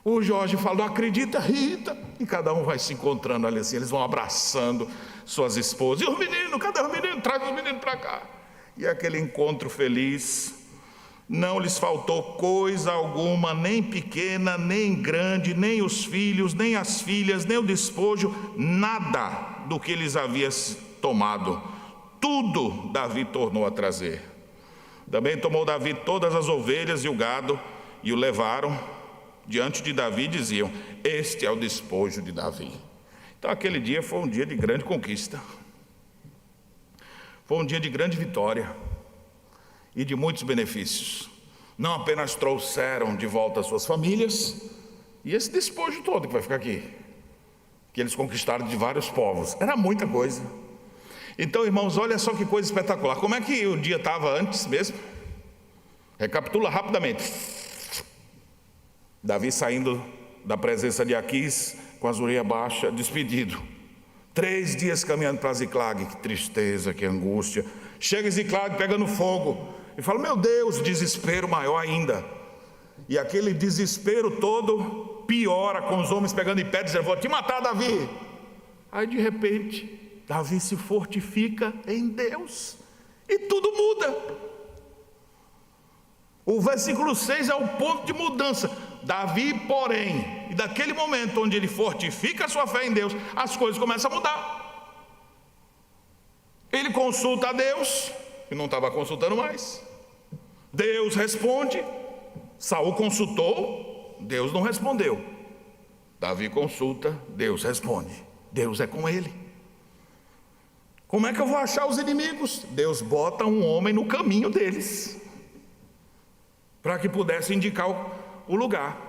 O Jorge fala, não acredita, Rita. E cada um vai se encontrando ali assim, eles vão abraçando suas esposas. E os meninos, cadê os meninos? Traz os meninos para cá. E aquele encontro feliz, não lhes faltou coisa alguma, nem pequena, nem grande, nem os filhos, nem as filhas, nem o despojo, nada do que lhes havia tomado. Tudo Davi tornou a trazer. Também tomou Davi todas as ovelhas e o gado, e o levaram diante de Davi, diziam, este é o despojo de Davi. Então aquele dia foi um dia de grande conquista. Foi um dia de grande vitória e de muitos benefícios. Não apenas trouxeram de volta as suas famílias, e esse despojo todo que vai ficar aqui, que eles conquistaram de vários povos, era muita coisa. Então, irmãos, olha só que coisa espetacular. Como é que o dia estava antes mesmo? Recapitula rapidamente. Davi saindo da presença de Aquis com as orelhas baixas, despedido. 3 dias caminhando para Ziclag, que tristeza, que angústia. Chega em Ziclag pegando fogo e fala, meu Deus, desespero maior ainda. E aquele desespero todo piora com os homens pegando em pé, dizendo, vou te matar, Davi. Aí de repente Davi se fortifica em Deus e tudo muda. O versículo 6 é o ponto de mudança. Davi, porém, e daquele momento onde ele fortifica a sua fé em Deus, as coisas começam a mudar. Ele consulta a Deus, que não estava consultando mais. Deus responde. Saul consultou, Deus não respondeu. Davi consulta, Deus responde. Deus é com ele. Como é que eu vou achar os inimigos? Deus bota um homem no caminho deles, para que pudesse indicar o lugar.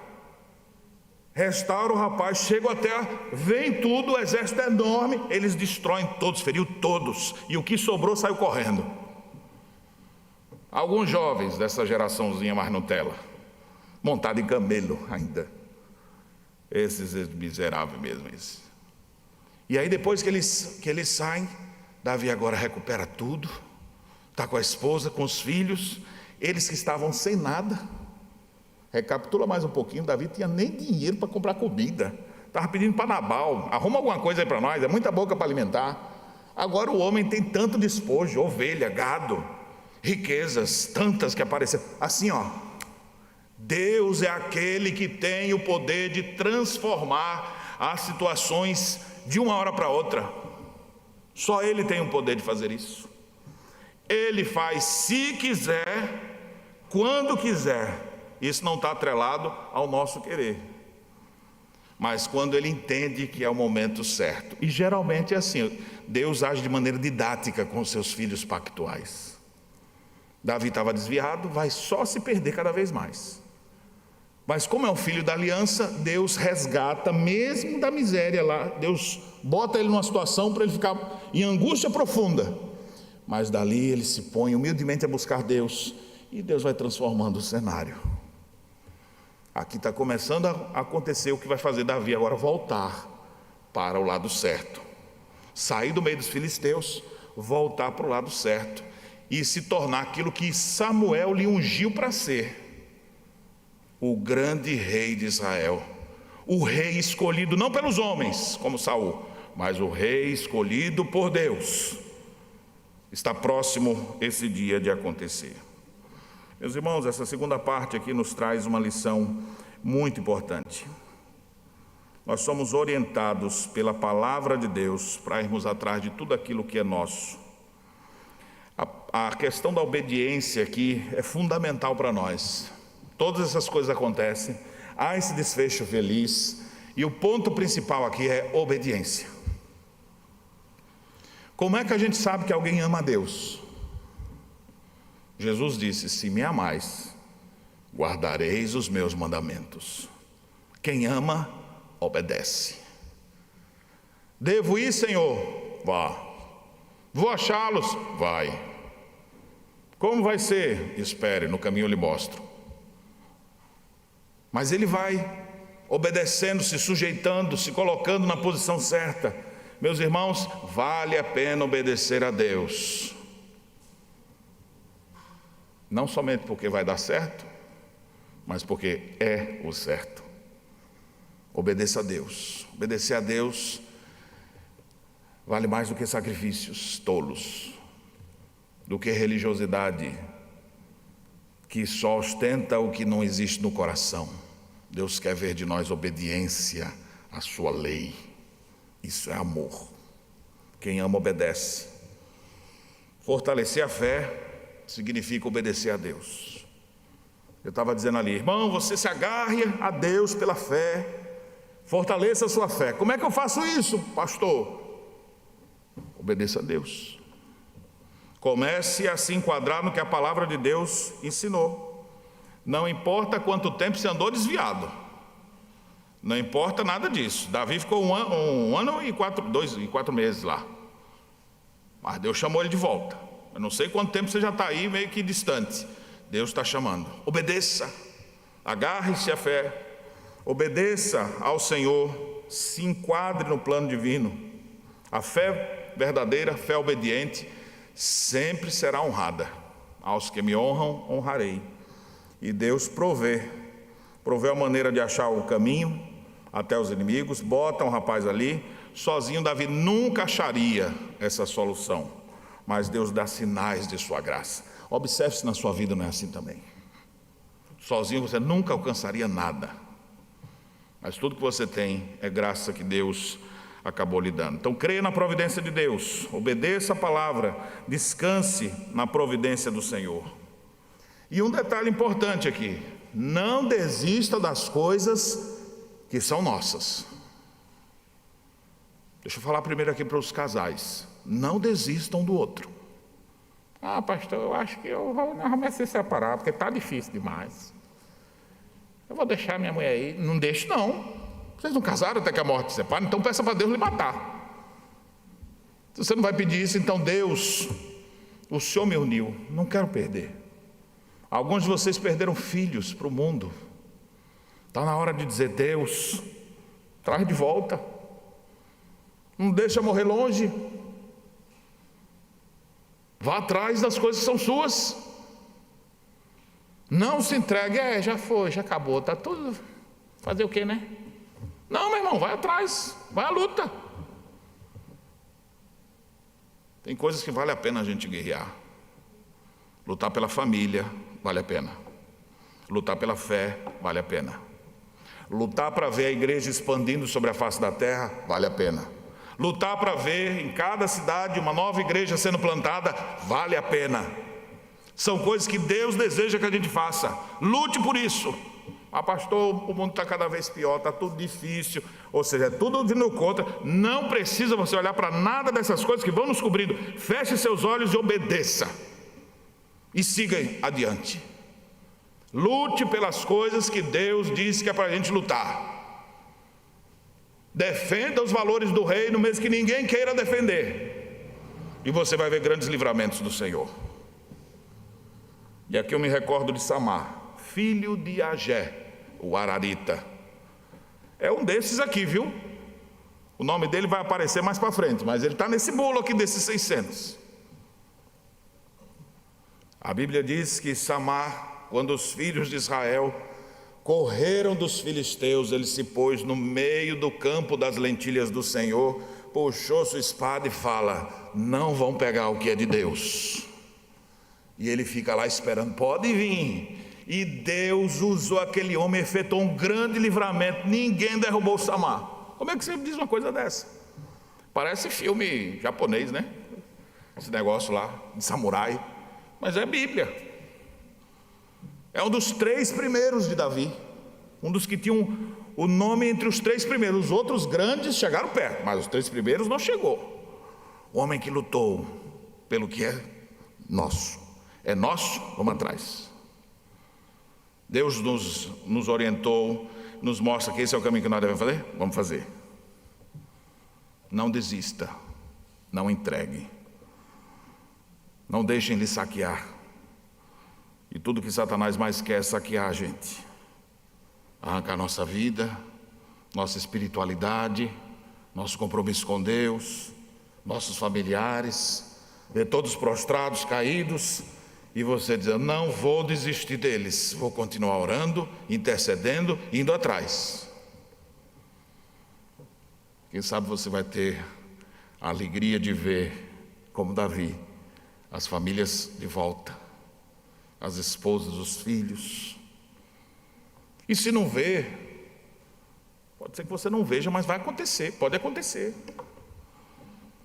Restaura o rapaz, chega até, vem tudo, o exército é enorme, eles destroem todos, feriu todos, e o que sobrou saiu correndo. Alguns jovens dessa geraçãozinha mais Nutella, montado em camelo ainda, esses miseráveis mesmo, esses. E aí depois que eles saem, Davi agora recupera tudo, está com a esposa, com os filhos, eles que estavam sem nada. Recapitula mais um pouquinho, Davi tinha nem dinheiro para comprar comida, estava pedindo para Nabal, arruma alguma coisa aí para nós, é muita boca para alimentar. Agora o homem tem tanto despojo, ovelha, gado, riquezas, tantas que apareceram, assim ó, Deus é aquele que tem o poder de transformar as situações de uma hora para outra, só Ele tem o poder de fazer isso. Ele faz se quiser, quando quiser. Isso não está atrelado ao nosso querer, mas quando Ele entende que é o momento certo. E geralmente é assim, Deus age de maneira didática com os seus filhos pactuais. Davi estava desviado, vai só se perder cada vez mais. Mas como é um filho da aliança, Deus resgata mesmo da miséria lá. Deus bota ele numa situação para ele ficar em angústia profunda. Mas dali ele se põe humildemente a buscar Deus, e Deus vai transformando o cenário. Aqui está começando a acontecer o que vai fazer Davi agora voltar para o lado certo, sair do meio dos filisteus, voltar para o lado certo e se tornar aquilo que Samuel lhe ungiu para ser, o grande rei de Israel, o rei escolhido não pelos homens como Saul, mas o rei escolhido por Deus. Está próximo esse dia de acontecer. Meus irmãos, essa segunda parte aqui nos traz uma lição muito importante. Nós somos orientados pela palavra de Deus para irmos atrás de tudo aquilo que é nosso. A questão da obediência aqui é fundamental para nós. Todas essas coisas acontecem, há esse desfecho feliz, e o ponto principal aqui é obediência. Como é que a gente sabe que alguém ama a Deus? Jesus disse: se me amais, guardareis os meus mandamentos. Quem ama, obedece. Devo ir, Senhor? Vá. Vou achá-los? Vai. Como vai ser? Espere, no caminho eu lhe mostro. Mas ele vai obedecendo, se sujeitando, se colocando na posição certa. Meus irmãos, vale a pena obedecer a Deus. Não somente porque vai dar certo, mas porque é o certo. Obedeça a Deus. Obedecer a Deus vale mais do que sacrifícios tolos, do que religiosidade que só ostenta o que não existe no coração. Deus quer ver de nós obediência à sua lei. Isso é amor. Quem ama, obedece. Fortalecer a fé significa obedecer a Deus. Eu estava dizendo ali, irmão, você se agarre a Deus pela fé, fortaleça a sua fé. Como é que eu faço isso, pastor? Obedeça a Deus. Comece a se enquadrar no que a palavra de Deus ensinou. Não importa quanto tempo você andou desviado, não importa nada disso. Davi ficou um ano e 4 meses lá, mas Deus chamou ele de volta. Eu não sei quanto tempo você já está aí meio que distante. Deus está chamando. Obedeça, agarre-se à fé, obedeça ao Senhor, se enquadre no plano divino. A fé verdadeira, a fé obediente, sempre será honrada. Aos que me honram, honrarei. E Deus provê a maneira de achar o caminho até os inimigos. Bota um rapaz ali. Sozinho Davi nunca acharia essa solução, mas Deus dá sinais de sua graça. Observe se na sua vida não é assim também. Sozinho você nunca alcançaria nada, mas tudo que você tem é graça que Deus acabou lhe dando. Então creia na providência de Deus, obedeça a palavra, descanse na providência do Senhor. E um detalhe importante aqui: não desista das coisas que são nossas. Deixa eu falar primeiro aqui para os casais: não desistam do outro. Ah, pastor, eu acho que nós vamos se separar, porque está difícil demais. Eu vou deixar minha mulher aí. Não deixe não. Vocês não casaram até que a morte se separe, então peça para Deus lhe matar. Se você não vai pedir isso, então Deus, o Senhor me uniu, não quero perder. Alguns de vocês perderam filhos para o mundo. Está na hora de dizer: Deus, traz de volta. Não deixa morrer longe. Vá atrás das coisas que são suas. Não se entregue, já foi, já acabou, está tudo. Fazer o quê, né? Não, meu irmão, vai atrás, vai à luta. Tem coisas que vale a pena a gente guerrear. Lutar pela família, vale a pena. Lutar pela fé, vale a pena. Lutar para ver a igreja expandindo sobre a face da terra, vale a pena. Lutar para ver em cada cidade uma nova igreja sendo plantada, vale a pena. São coisas que Deus deseja que a gente faça. Lute por isso. Ah, pastor, o mundo está cada vez pior, está tudo difícil, ou seja, é tudo vindo contra. Não precisa você olhar para nada dessas coisas que vão nos cobrindo. Feche seus olhos e obedeça, e siga adiante. Lute pelas coisas que Deus disse que é para a gente lutar. Defenda os valores do reino, mesmo que ninguém queira defender, e você vai ver grandes livramentos do Senhor. E aqui eu me recordo de Samar, filho de Agé, o Ararita. É um desses aqui, viu? O nome dele vai aparecer mais para frente, mas ele está nesse bolo aqui desses 600. A Bíblia diz que Samar, quando os filhos de Israel correram dos filisteus, ele se pôs no meio do campo das lentilhas do Senhor, puxou sua espada e fala: não vão pegar o que é de Deus. E ele fica lá esperando: pode vir. E Deus usou aquele homem, efetuou um grande livramento. Ninguém derrubou Samar. Como é que você diz uma coisa dessa? Parece filme japonês, né? Esse negócio lá de samurai. Mas é Bíblia. É um dos 3 primeiros de Davi, um dos que tinham o nome entre os 3 primeiros. Os outros grandes chegaram perto, mas os 3 primeiros não chegou. O homem que lutou pelo que é nosso. É nosso, vamos atrás. Deus nos orientou, nos mostra que esse é o caminho que nós devemos fazer, vamos fazer. Não desista, não entregue, não deixem lhe saquear. E tudo que Satanás mais quer é saquear a gente, arrancar nossa vida, nossa espiritualidade, nosso compromisso com Deus, nossos familiares, ver todos prostrados, caídos, e você dizendo, não vou desistir deles, vou continuar orando, intercedendo, indo atrás. Quem sabe você vai ter a alegria de ver, como Davi, as famílias de volta, as esposas, os filhos. E se não ver, pode ser que você não veja, mas vai acontecer, pode acontecer.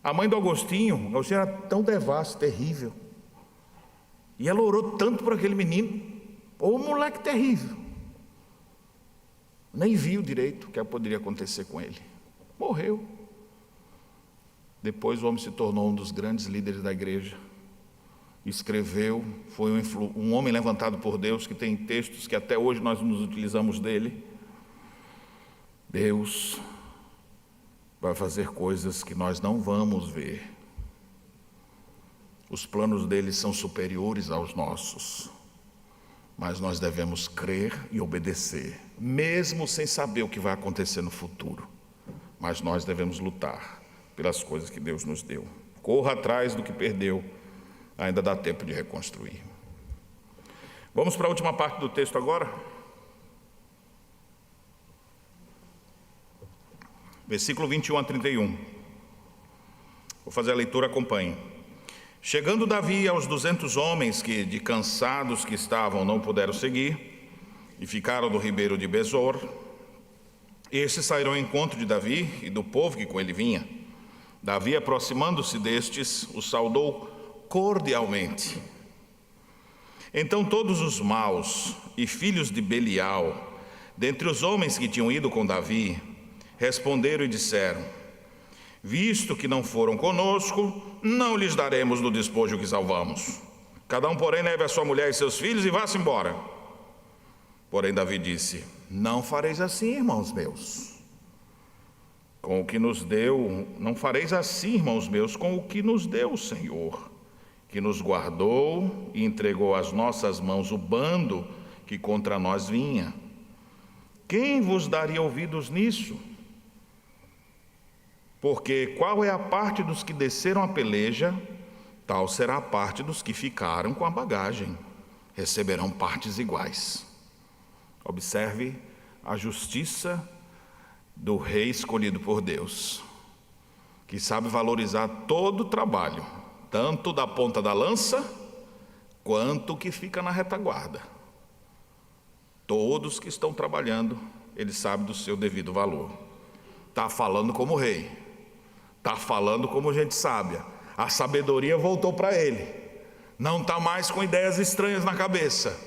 A mãe do Agostinho era tão devassa, terrível. E ela orou tanto por aquele menino, ô moleque terrível. Nem viu direito o que poderia acontecer com ele. Morreu. Depois o homem se tornou um dos grandes líderes da igreja. Escreveu, foi um homem levantado por Deus, que tem textos que até hoje nós nos utilizamos dele. Deus vai fazer coisas que nós não vamos ver. Os planos dele são superiores aos nossos, mas nós devemos crer e obedecer, mesmo sem saber o que vai acontecer no futuro. Mas nós devemos lutar pelas coisas que Deus nos deu. Corra atrás do que perdeu, ainda dá tempo de reconstruir. Vamos para a última parte do texto agora. Versículo 21 a 31. Vou fazer a leitura, acompanhe. Chegando Davi aos 200 homens que, de cansados que estavam, não puderam seguir, e ficaram do ribeiro de Besor, estes saíram ao encontro de Davi e do povo que com ele vinha. Davi, aproximando-se destes, os saudou cordialmente. Então todos os maus e filhos de Belial, dentre os homens que tinham ido com Davi, responderam e disseram, visto que não foram conosco, não lhes daremos do despojo que salvamos. Cada um, porém, leve a sua mulher e seus filhos e vá-se embora. Porém Davi disse, não fareis assim, irmãos meus, com o que nos deu, não fareis assim, irmãos meus, com o que nos deu o Senhor, que nos guardou e entregou às nossas mãos o bando que contra nós vinha. Quem vos daria ouvidos nisso? Porque qual é a parte dos que desceram a peleja, tal será a parte dos que ficaram com a bagagem. Receberão partes iguais. Observe a justiça do rei escolhido por Deus, que sabe valorizar todo o trabalho, tanto da ponta da lança, quanto o que fica na retaguarda. Todos que estão trabalhando, ele sabe do seu devido valor. Está falando como rei. Está falando como gente sábia. A sabedoria voltou para ele. Não está mais com ideias estranhas na cabeça.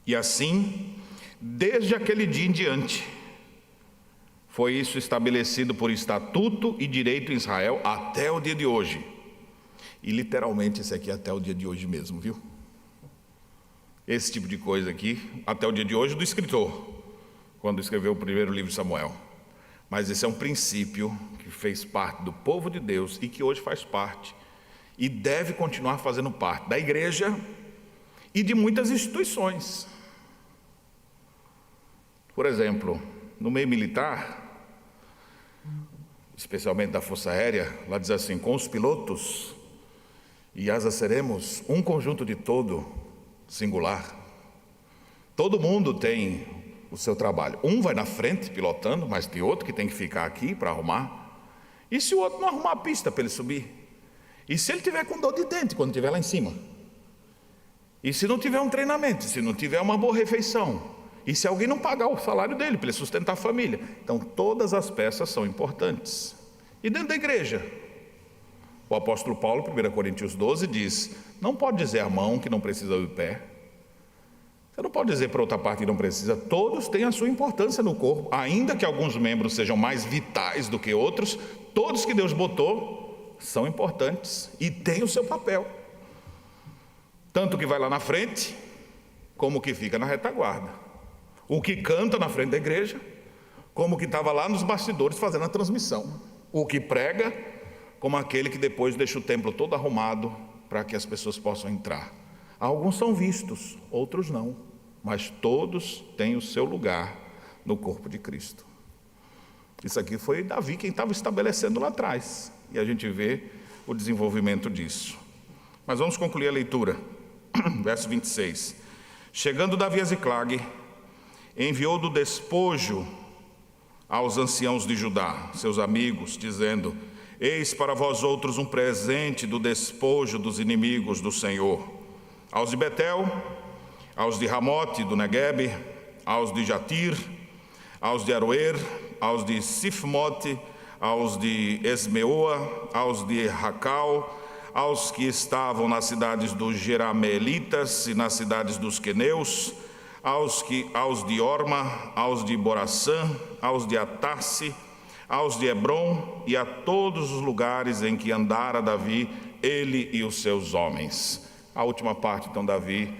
E assim, desde aquele dia em diante, foi isso estabelecido por estatuto e direito em Israel até o dia de hoje. E literalmente esse aqui é até o dia de hoje mesmo, viu? Esse tipo de coisa aqui, até o dia de hoje do escritor, quando escreveu o primeiro livro de Samuel. Mas esse é um princípio que fez parte do povo de Deus e que hoje faz parte e deve continuar fazendo parte da igreja e de muitas instituições. Por exemplo, no meio militar, especialmente da Força Aérea, lá diz assim, com os pilotos e asas seremos um conjunto de todo singular. Todo mundo tem o seu trabalho. Um vai na frente pilotando, mas tem outro que tem que ficar aqui para arrumar. E se o outro não arrumar a pista para ele subir? E se ele tiver com dor de dente quando estiver lá em cima? E se não tiver um treinamento? Se não tiver uma boa refeição? E se alguém não pagar o salário dele para ele sustentar a família? Então todas as peças são importantes. E dentro da igreja? O apóstolo Paulo, 1 Coríntios 12, diz, não pode dizer a mão que não precisa do pé. Você não pode dizer para outra parte que não precisa. Todos têm a sua importância no corpo. Ainda que alguns membros sejam mais vitais do que outros, todos que Deus botou são importantes e têm o seu papel. Tanto que vai lá na frente, como que fica na retaguarda. O que canta na frente da igreja, como que estava lá nos bastidores fazendo a transmissão. O que prega, como aquele que depois deixa o templo todo arrumado para que as pessoas possam entrar. Alguns são vistos, outros não, mas todos têm o seu lugar no corpo de Cristo. Isso aqui foi Davi quem estava estabelecendo lá atrás, e a gente vê o desenvolvimento disso. Mas vamos concluir a leitura. Verso 26. Chegando Davi a Ziclag, enviou do despojo aos anciãos de Judá, seus amigos, dizendo: eis para vós outros um presente do despojo dos inimigos do Senhor. Aos de Betel, aos de Ramote do Neguebe, aos de Jatir, aos de Aroer, aos de Sifmote, aos de Esmeoa, aos de Racal, aos que estavam nas cidades dos Jeramelitas e nas cidades dos Queneus, aos de Orma, aos de Boraçã, aos de Atasse, aos de Hebron e a todos os lugares em que andara Davi, ele e os seus homens. A última parte, então, Davi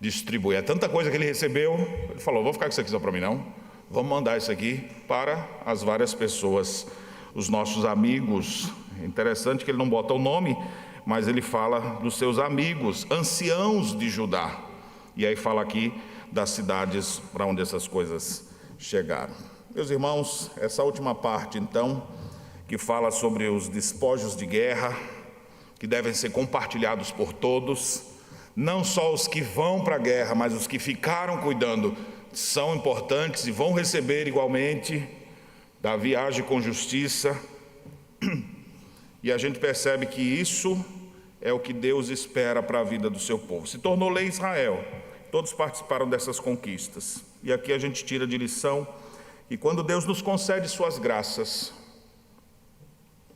distribui. É tanta coisa que ele recebeu, ele falou: vou ficar com isso aqui só para mim não, vamos mandar isso aqui para as várias pessoas, os nossos amigos. É interessante que ele não bota o nome, mas ele fala dos seus amigos, anciãos de Judá. E aí fala aqui das cidades para onde essas coisas chegaram. Meus irmãos, essa última parte, então, que fala sobre os despojos de guerra, que devem ser compartilhados por todos, não só os que vão para a guerra, mas os que ficaram cuidando, são importantes e vão receber igualmente. Davi age com justiça, e a gente percebe que isso é o que Deus espera para a vida do seu povo. Se tornou lei Israel, todos participaram dessas conquistas, e aqui a gente tira de lição que quando Deus nos concede suas graças,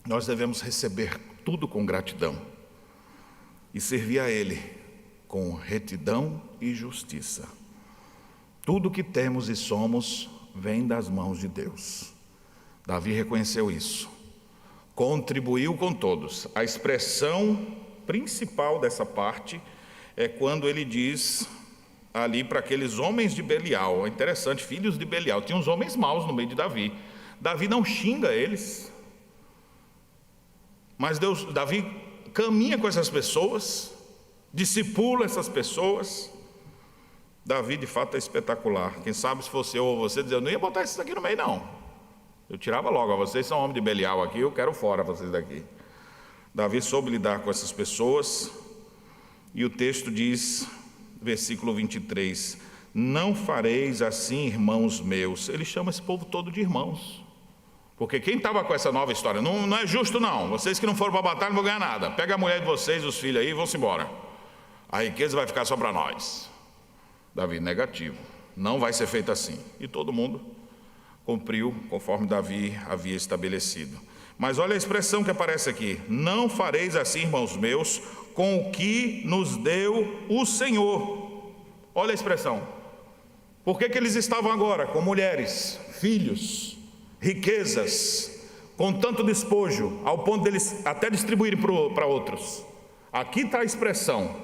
nós devemos receber tudo com gratidão e servir a Ele com retidão e justiça. Tudo que temos e somos vem das mãos de Deus. Davi reconheceu isso, contribuiu com todos. A expressão principal dessa parte é quando ele diz ali para aqueles homens de Belial. É interessante, filhos de Belial. Tinha uns homens maus no meio de Davi. Davi não xinga eles, mas Davi caminha com essas pessoas, discipula essas pessoas. Davi de fato é espetacular. Quem sabe se fosse eu ou você dizer: eu não ia botar esses aqui no meio não, eu tirava logo: vocês são homens de Belial aqui, eu quero fora vocês daqui. Davi soube lidar com essas pessoas, e o texto diz, versículo 23, não fareis assim, irmãos meus. Ele chama esse povo todo de irmãos, porque quem estava com essa nova história, não é justo não, vocês que não foram para a batalha não vão ganhar nada, pega a mulher de vocês, os filhos aí, e vão-se embora, a riqueza vai ficar só para nós. Davi, negativo, não vai ser feito assim. E todo mundo cumpriu conforme Davi havia estabelecido. Mas olha a expressão que aparece aqui: não fareis assim, irmãos meus, com o que nos deu o Senhor. Olha a expressão. Por que eles estavam agora com mulheres, filhos, riquezas, com tanto despojo, ao ponto deles até distribuírem para outros? Aqui está a expressão: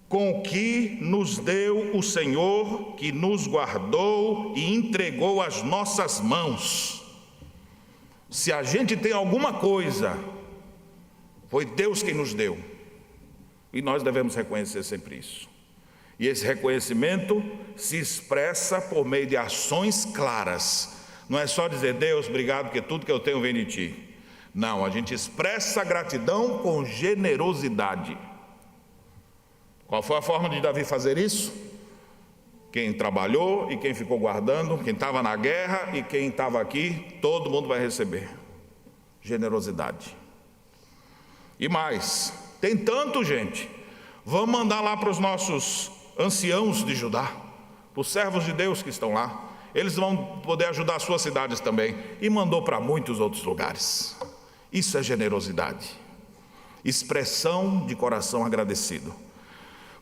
com o que nos deu o Senhor, que nos guardou e entregou às nossas mãos. Se a gente tem alguma coisa, foi Deus quem nos deu, e nós devemos reconhecer sempre isso. E esse reconhecimento se expressa por meio de ações claras. Não é só dizer: Deus, obrigado porque tudo que eu tenho vem de Ti. Não, a gente expressa gratidão com generosidade. Qual foi a forma de Davi fazer isso? Quem trabalhou e quem ficou guardando, quem estava na guerra e quem estava aqui, todo mundo vai receber generosidade. E mais, tem tanto, gente, vamos mandar lá para os nossos anciãos de Judá, para os servos de Deus que estão lá, eles vão poder ajudar as suas cidades também. E mandou para muitos outros lugares. Isso é generosidade, expressão de coração agradecido.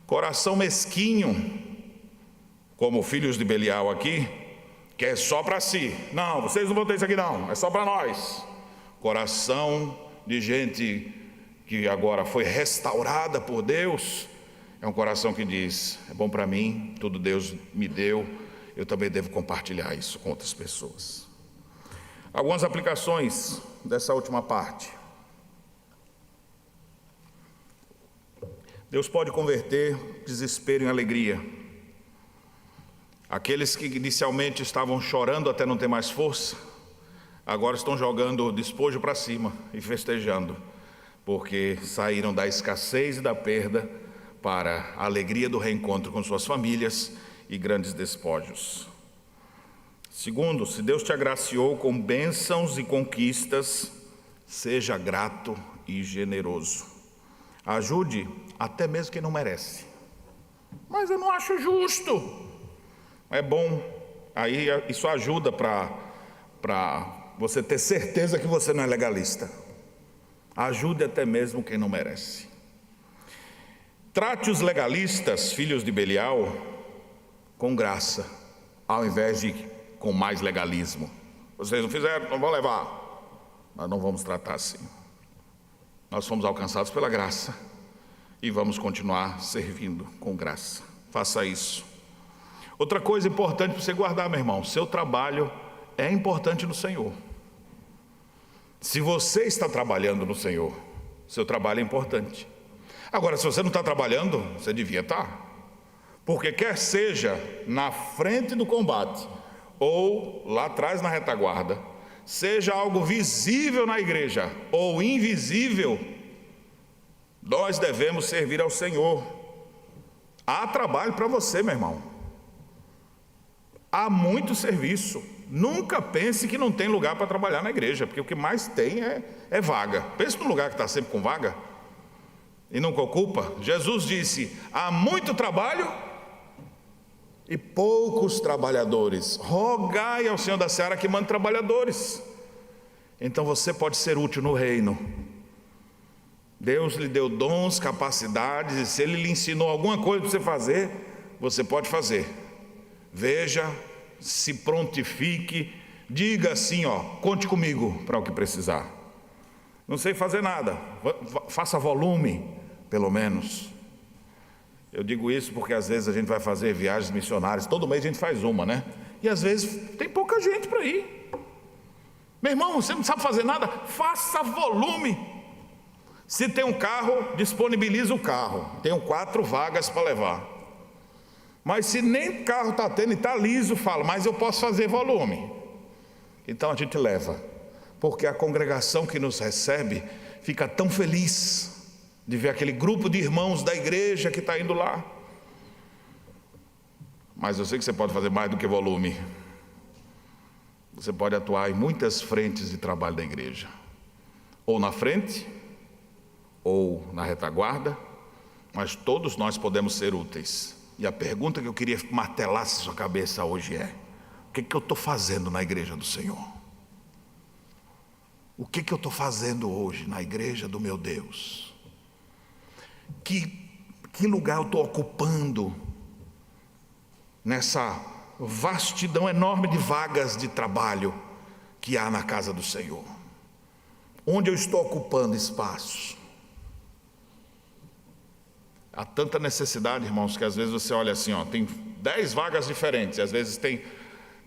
Coração mesquinho, como filhos de Belial aqui, que é só para si. Não, vocês não vão ter isso aqui não, é só para nós. Coração de gente que agora foi restaurada por Deus É um coração que diz: é bom para mim, tudo Deus me deu, eu também devo compartilhar isso com outras pessoas. Algumas aplicações dessa última parte. Deus pode converter desespero em alegria. Aqueles que inicialmente estavam chorando até não ter mais força, agora estão jogando despojo para cima e festejando, porque saíram da escassez e da perda para a alegria do reencontro com suas famílias e grandes despojos. Segundo, se Deus te agraciou com bênçãos e conquistas, seja grato e generoso. Ajude até mesmo quem não merece. Mas eu não acho justo. É bom, aí isso ajuda para você ter certeza que você não é legalista. Ajude até mesmo quem não merece. Trate os legalistas, filhos de Belial, com graça, ao invés de com mais legalismo. Vocês não fizeram, não vão levar. Nós não vamos tratar assim. Nós fomos alcançados pela graça e vamos continuar servindo com graça. Faça isso. Outra coisa importante para você guardar, meu irmão: seu trabalho é importante no Senhor. Se você está trabalhando no Senhor, seu trabalho é importante. Agora, se você não está trabalhando, você devia estar. Porque quer seja na frente do combate ou lá atrás na retaguarda, seja algo visível na igreja ou invisível, nós devemos servir ao Senhor. Há trabalho para você, meu irmão. Há muito serviço. Nunca pense que não tem lugar para trabalhar na igreja, porque o que mais tem é vaga. Pense num lugar que está sempre com vaga e nunca ocupa. Jesus disse: há muito trabalho e poucos trabalhadores. Rogai ao Senhor da seara que mande trabalhadores. Então você pode ser útil no reino. Deus lhe deu dons, capacidades, e se Ele lhe ensinou alguma coisa para você fazer, você pode fazer. Veja, se prontifique, diga assim, conte comigo para o que precisar. Não sei fazer nada, faça volume, pelo menos. Eu digo isso porque às vezes a gente vai fazer viagens missionárias, todo mês a gente faz uma, né? E às vezes tem pouca gente para ir. Meu irmão, você não sabe fazer nada? Faça volume. Se tem um carro, disponibiliza o carro. Tenho 4 vagas para levar. Mas se nem carro está tendo e está liso, fala: mas eu posso fazer volume. Então a gente leva, porque a congregação que nos recebe fica tão feliz de ver aquele grupo de irmãos da igreja que está indo lá. Mas eu sei que você pode fazer mais do que volume. Você pode atuar em muitas frentes de trabalho da igreja, ou na frente, ou na retaguarda, mas todos nós podemos ser úteis. E a pergunta que eu queria martelar na sua cabeça hoje é: o que eu estou fazendo na igreja do Senhor? O que eu estou fazendo hoje na igreja do meu Deus? Que lugar eu estou ocupando nessa vastidão enorme de vagas de trabalho que há na casa do Senhor? Onde eu estou ocupando espaços? Há tanta necessidade, irmãos, que às vezes você olha assim, tem 10 vagas diferentes, e às vezes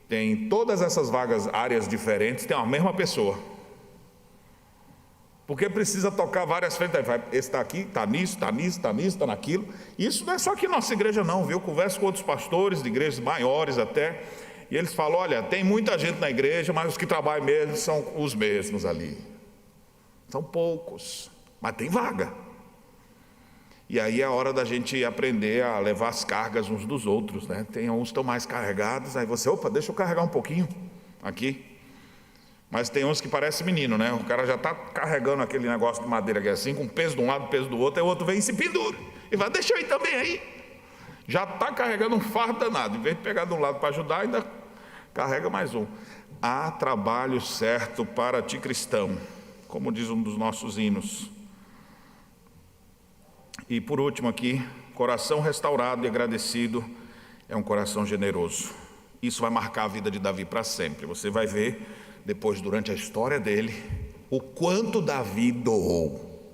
tem todas essas vagas, áreas diferentes, tem a mesma pessoa. Porque precisa tocar várias frentes. Esse está aqui, está nisso, está nisso, está nisso, está naquilo. Isso não é só aqui na nossa igreja não, viu? Eu converso com outros pastores de igrejas maiores até, e eles falam: olha, tem muita gente na igreja, mas os que trabalham mesmo são os mesmos ali. São poucos, mas tem vaga. E aí é a hora da gente aprender a levar as cargas uns dos outros, né? Tem uns que estão mais carregados, aí você: opa, deixa eu carregar um pouquinho aqui. Mas tem uns que parece menino, né? O cara já está carregando aquele negócio de madeira que é assim, com peso de um lado, peso do outro, aí o outro vem e se pendura e vai: deixa eu ir também aí. Já está carregando um fardo danado, em vez de pegar de um lado para ajudar, ainda carrega mais um. Há trabalho certo para ti, cristão, como diz um dos nossos hinos. E por último aqui, coração restaurado e agradecido é um coração generoso. Isso vai marcar a vida de Davi para sempre. Você vai ver depois, durante a história dele, o quanto Davi doou.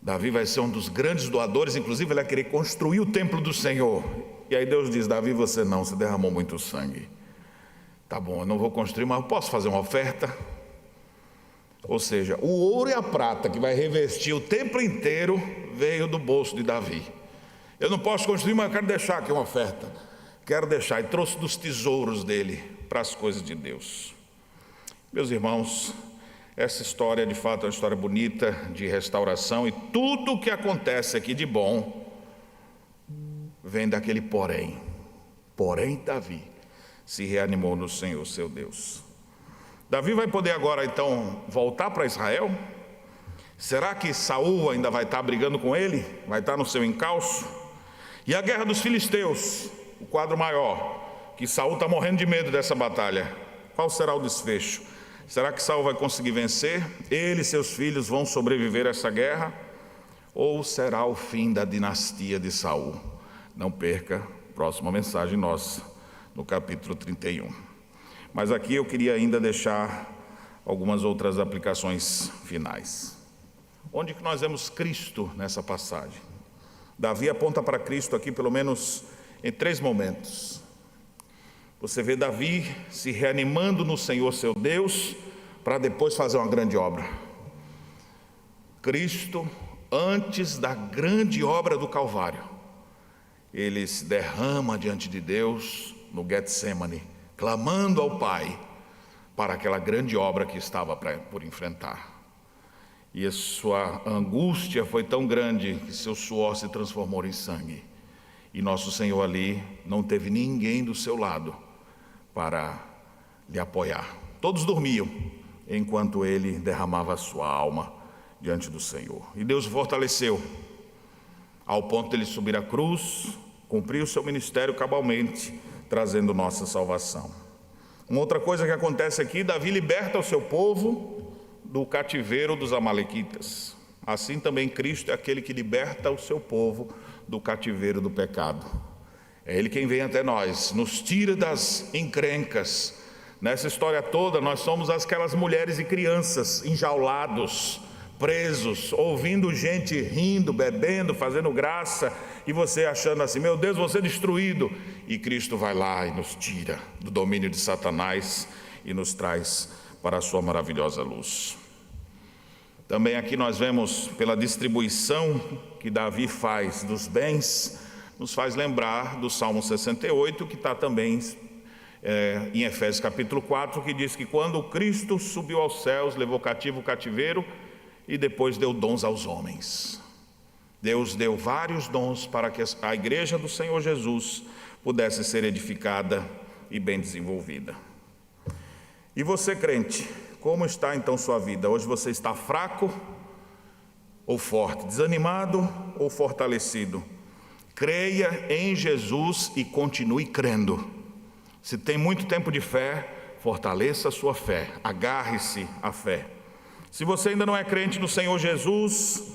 Davi vai ser um dos grandes doadores, inclusive ele vai querer construir o templo do Senhor. E aí Deus diz: Davi, você derramou muito sangue. Tá bom, eu não vou construir, mas eu posso fazer uma oferta? Ou seja, o ouro e a prata que vai revestir o templo inteiro veio do bolso de Davi. Eu não posso construir, mas eu quero deixar aqui uma oferta. Quero deixar, e trouxe dos tesouros dele para as coisas de Deus. Meus irmãos, essa história de fato é uma história bonita de restauração, e tudo o que acontece aqui de bom vem daquele porém. Porém, Davi se reanimou no Senhor, seu Deus. Davi vai poder agora então voltar para Israel? Será que Saul ainda vai estar brigando com ele? Vai estar no seu encalço? E a guerra dos filisteus, o quadro maior, que Saul está morrendo de medo dessa batalha. Qual será o desfecho? Será que Saul vai conseguir vencer? Ele e seus filhos vão sobreviver a essa guerra? Ou será o fim da dinastia de Saul? Não perca a próxima mensagem nossa, no capítulo 31. Mas aqui eu queria ainda deixar algumas outras aplicações finais. Onde que nós vemos Cristo nessa passagem? Davi aponta para Cristo aqui pelo menos em 3 momentos. Você vê Davi se reanimando no Senhor seu Deus, para depois fazer uma grande obra. Cristo, antes da grande obra do Calvário, ele se derrama diante de Deus no Getsemane, clamando ao Pai para aquela grande obra que estava por enfrentar. E a sua angústia foi tão grande que seu suor se transformou em sangue. E nosso Senhor ali não teve ninguém do seu lado para lhe apoiar. Todos dormiam enquanto ele derramava a sua alma diante do Senhor. E Deus o fortaleceu ao ponto de ele subir a cruz, cumprir o seu ministério cabalmente, trazendo nossa salvação. Uma outra coisa que acontece aqui: Davi liberta o seu povo do cativeiro dos amalequitas. Assim também Cristo é aquele que liberta o seu povo do cativeiro do pecado. É Ele quem vem até nós, nos tira das encrencas. Nessa história toda nós somos aquelas mulheres e crianças enjaulados, presos, ouvindo gente rindo, bebendo, fazendo graça, e você achando assim: meu Deus, vou ser destruído. E Cristo vai lá e nos tira do domínio de Satanás e nos traz para a sua maravilhosa luz. Também aqui nós vemos, pela distribuição que Davi faz dos bens, nos faz lembrar do Salmo 68, que está também em Efésios capítulo 4, que diz que quando Cristo subiu aos céus, levou cativo o cativeiro e depois deu dons aos homens. Deus deu vários dons para que a igreja do Senhor Jesus pudesse ser edificada e bem desenvolvida. E você, crente, como está então sua vida? Hoje você está fraco ou forte, desanimado ou fortalecido? Creia em Jesus e continue crendo. Se tem muito tempo de fé, fortaleça a sua fé, agarre-se à fé. Se você ainda não é crente no Senhor Jesus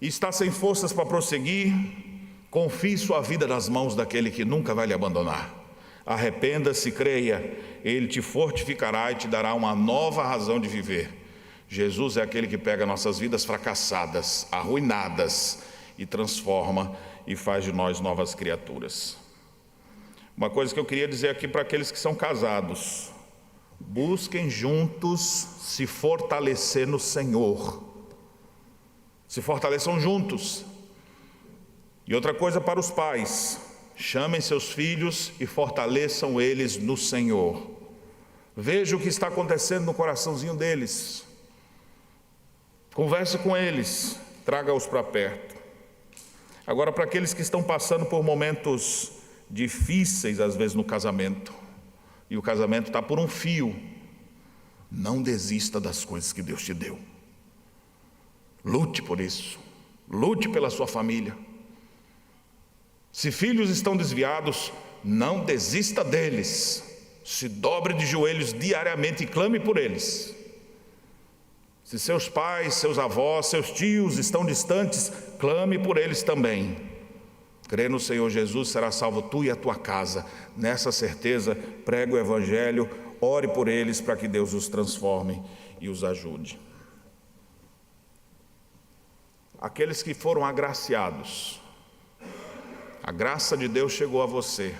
e está sem forças para prosseguir, confie sua vida nas mãos daquele que nunca vai lhe abandonar. Arrependa-se, creia, Ele te fortificará e te dará uma nova razão de viver. Jesus é aquele que pega nossas vidas fracassadas, arruinadas, e transforma e faz de nós novas criaturas. Uma coisa que eu queria dizer aqui para aqueles que são casados: busquem juntos se fortalecer no Senhor. Se fortaleçam juntos. E outra coisa para os pais: chamem seus filhos e fortaleçam eles no Senhor. Veja o que está acontecendo no coraçãozinho deles. Converse com eles, traga-os para perto. Agora, para aqueles que estão passando por momentos difíceis, às vezes no casamento, e o casamento está por um fio, não desista das coisas que Deus te deu. Lute por isso, lute pela sua família. Se filhos estão desviados, não desista deles. Se dobre de joelhos diariamente e clame por eles. Se seus pais, seus avós, seus tios estão distantes, clame por eles também. Crê no Senhor Jesus, será salvo tu e a tua casa. Nessa certeza, pregue o Evangelho, ore por eles para que Deus os transforme e os ajude. aqueles que foram agraciados. A graça de Deus chegou a você,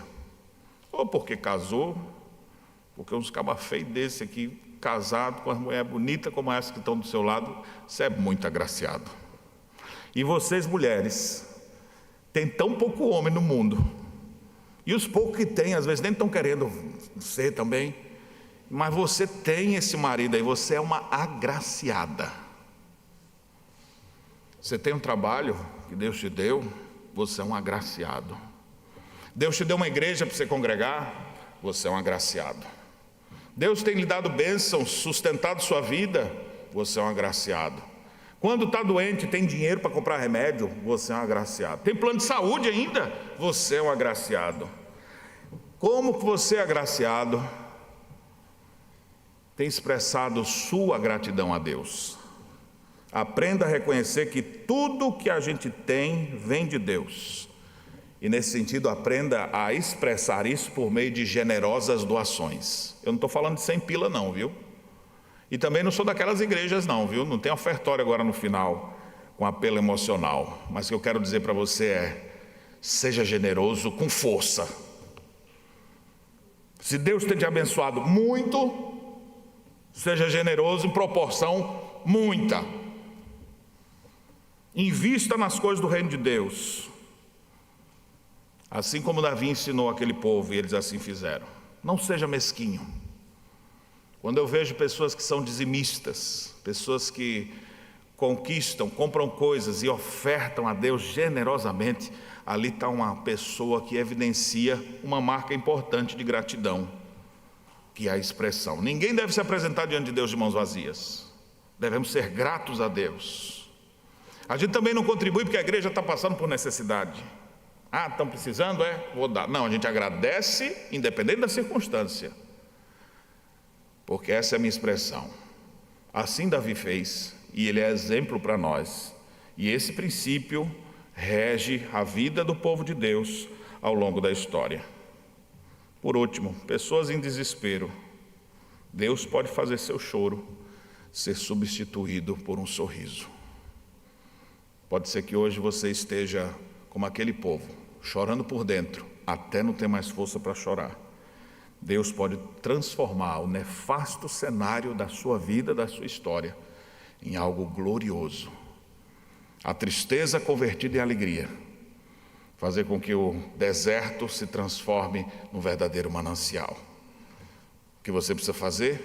ou porque casou, porque uns cabas feios desse aqui, casado com as mulheres bonitas como essas que estão do seu lado, você é muito agraciado. E vocês, mulheres, tem tão pouco homem no mundo, e os poucos que tem, às vezes nem estão querendo ser também, mas você tem esse marido aí, você é uma agraciada. Você tem um trabalho que Deus te deu, você é um agraciado. Deus te deu uma igreja para você congregar, você é um agraciado. Deus tem lhe dado bênçãos, sustentado sua vida, você é um agraciado. Quando está doente, tem dinheiro para comprar remédio, você é um agraciado. Tem plano de saúde ainda, você é um agraciado. Como que você é agraciado? Tem expressado sua gratidão a Deus. Aprenda a reconhecer que tudo que a gente tem vem de Deus. E nesse sentido, aprenda a expressar isso por meio de generosas doações. Eu não estou falando de 100 pila não, viu? E também não sou daquelas igrejas não, viu? Não tem ofertório agora no final com apelo emocional. Mas o que eu quero dizer para você é: seja generoso com força. Se Deus tem te abençoado muito, seja generoso em proporção muita. Invista nas coisas do reino de Deus, assim como Davi ensinou aquele povo e eles assim fizeram. Não seja mesquinho. Quando eu vejo pessoas que são dizimistas, pessoas que conquistam, compram coisas e ofertam a Deus generosamente, ali está uma pessoa que evidencia uma marca importante de gratidão, que é a expressão. Ninguém deve se apresentar diante de Deus de mãos vazias. Devemos ser gratos a Deus. A gente também não contribui porque a igreja está passando por necessidade. Ah, estão precisando? Vou dar. Não, a gente agradece independente da circunstância. Porque essa é a minha expressão. Assim Davi fez, e ele é exemplo para nós. E esse princípio rege a vida do povo de Deus ao longo da história. Por último, pessoas em desespero. Deus pode fazer seu choro ser substituído por um sorriso. Pode ser que hoje você esteja como aquele povo, chorando por dentro, até não ter mais força para chorar. Deus pode transformar o nefasto cenário da sua vida, da sua história, em algo glorioso. A tristeza convertida em alegria, fazer com que o deserto se transforme num verdadeiro manancial. O que você precisa fazer?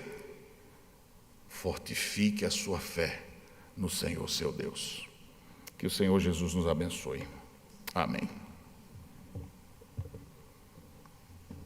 Fortifique a sua fé no Senhor seu Deus. Que o Senhor Jesus nos abençoe. Amém.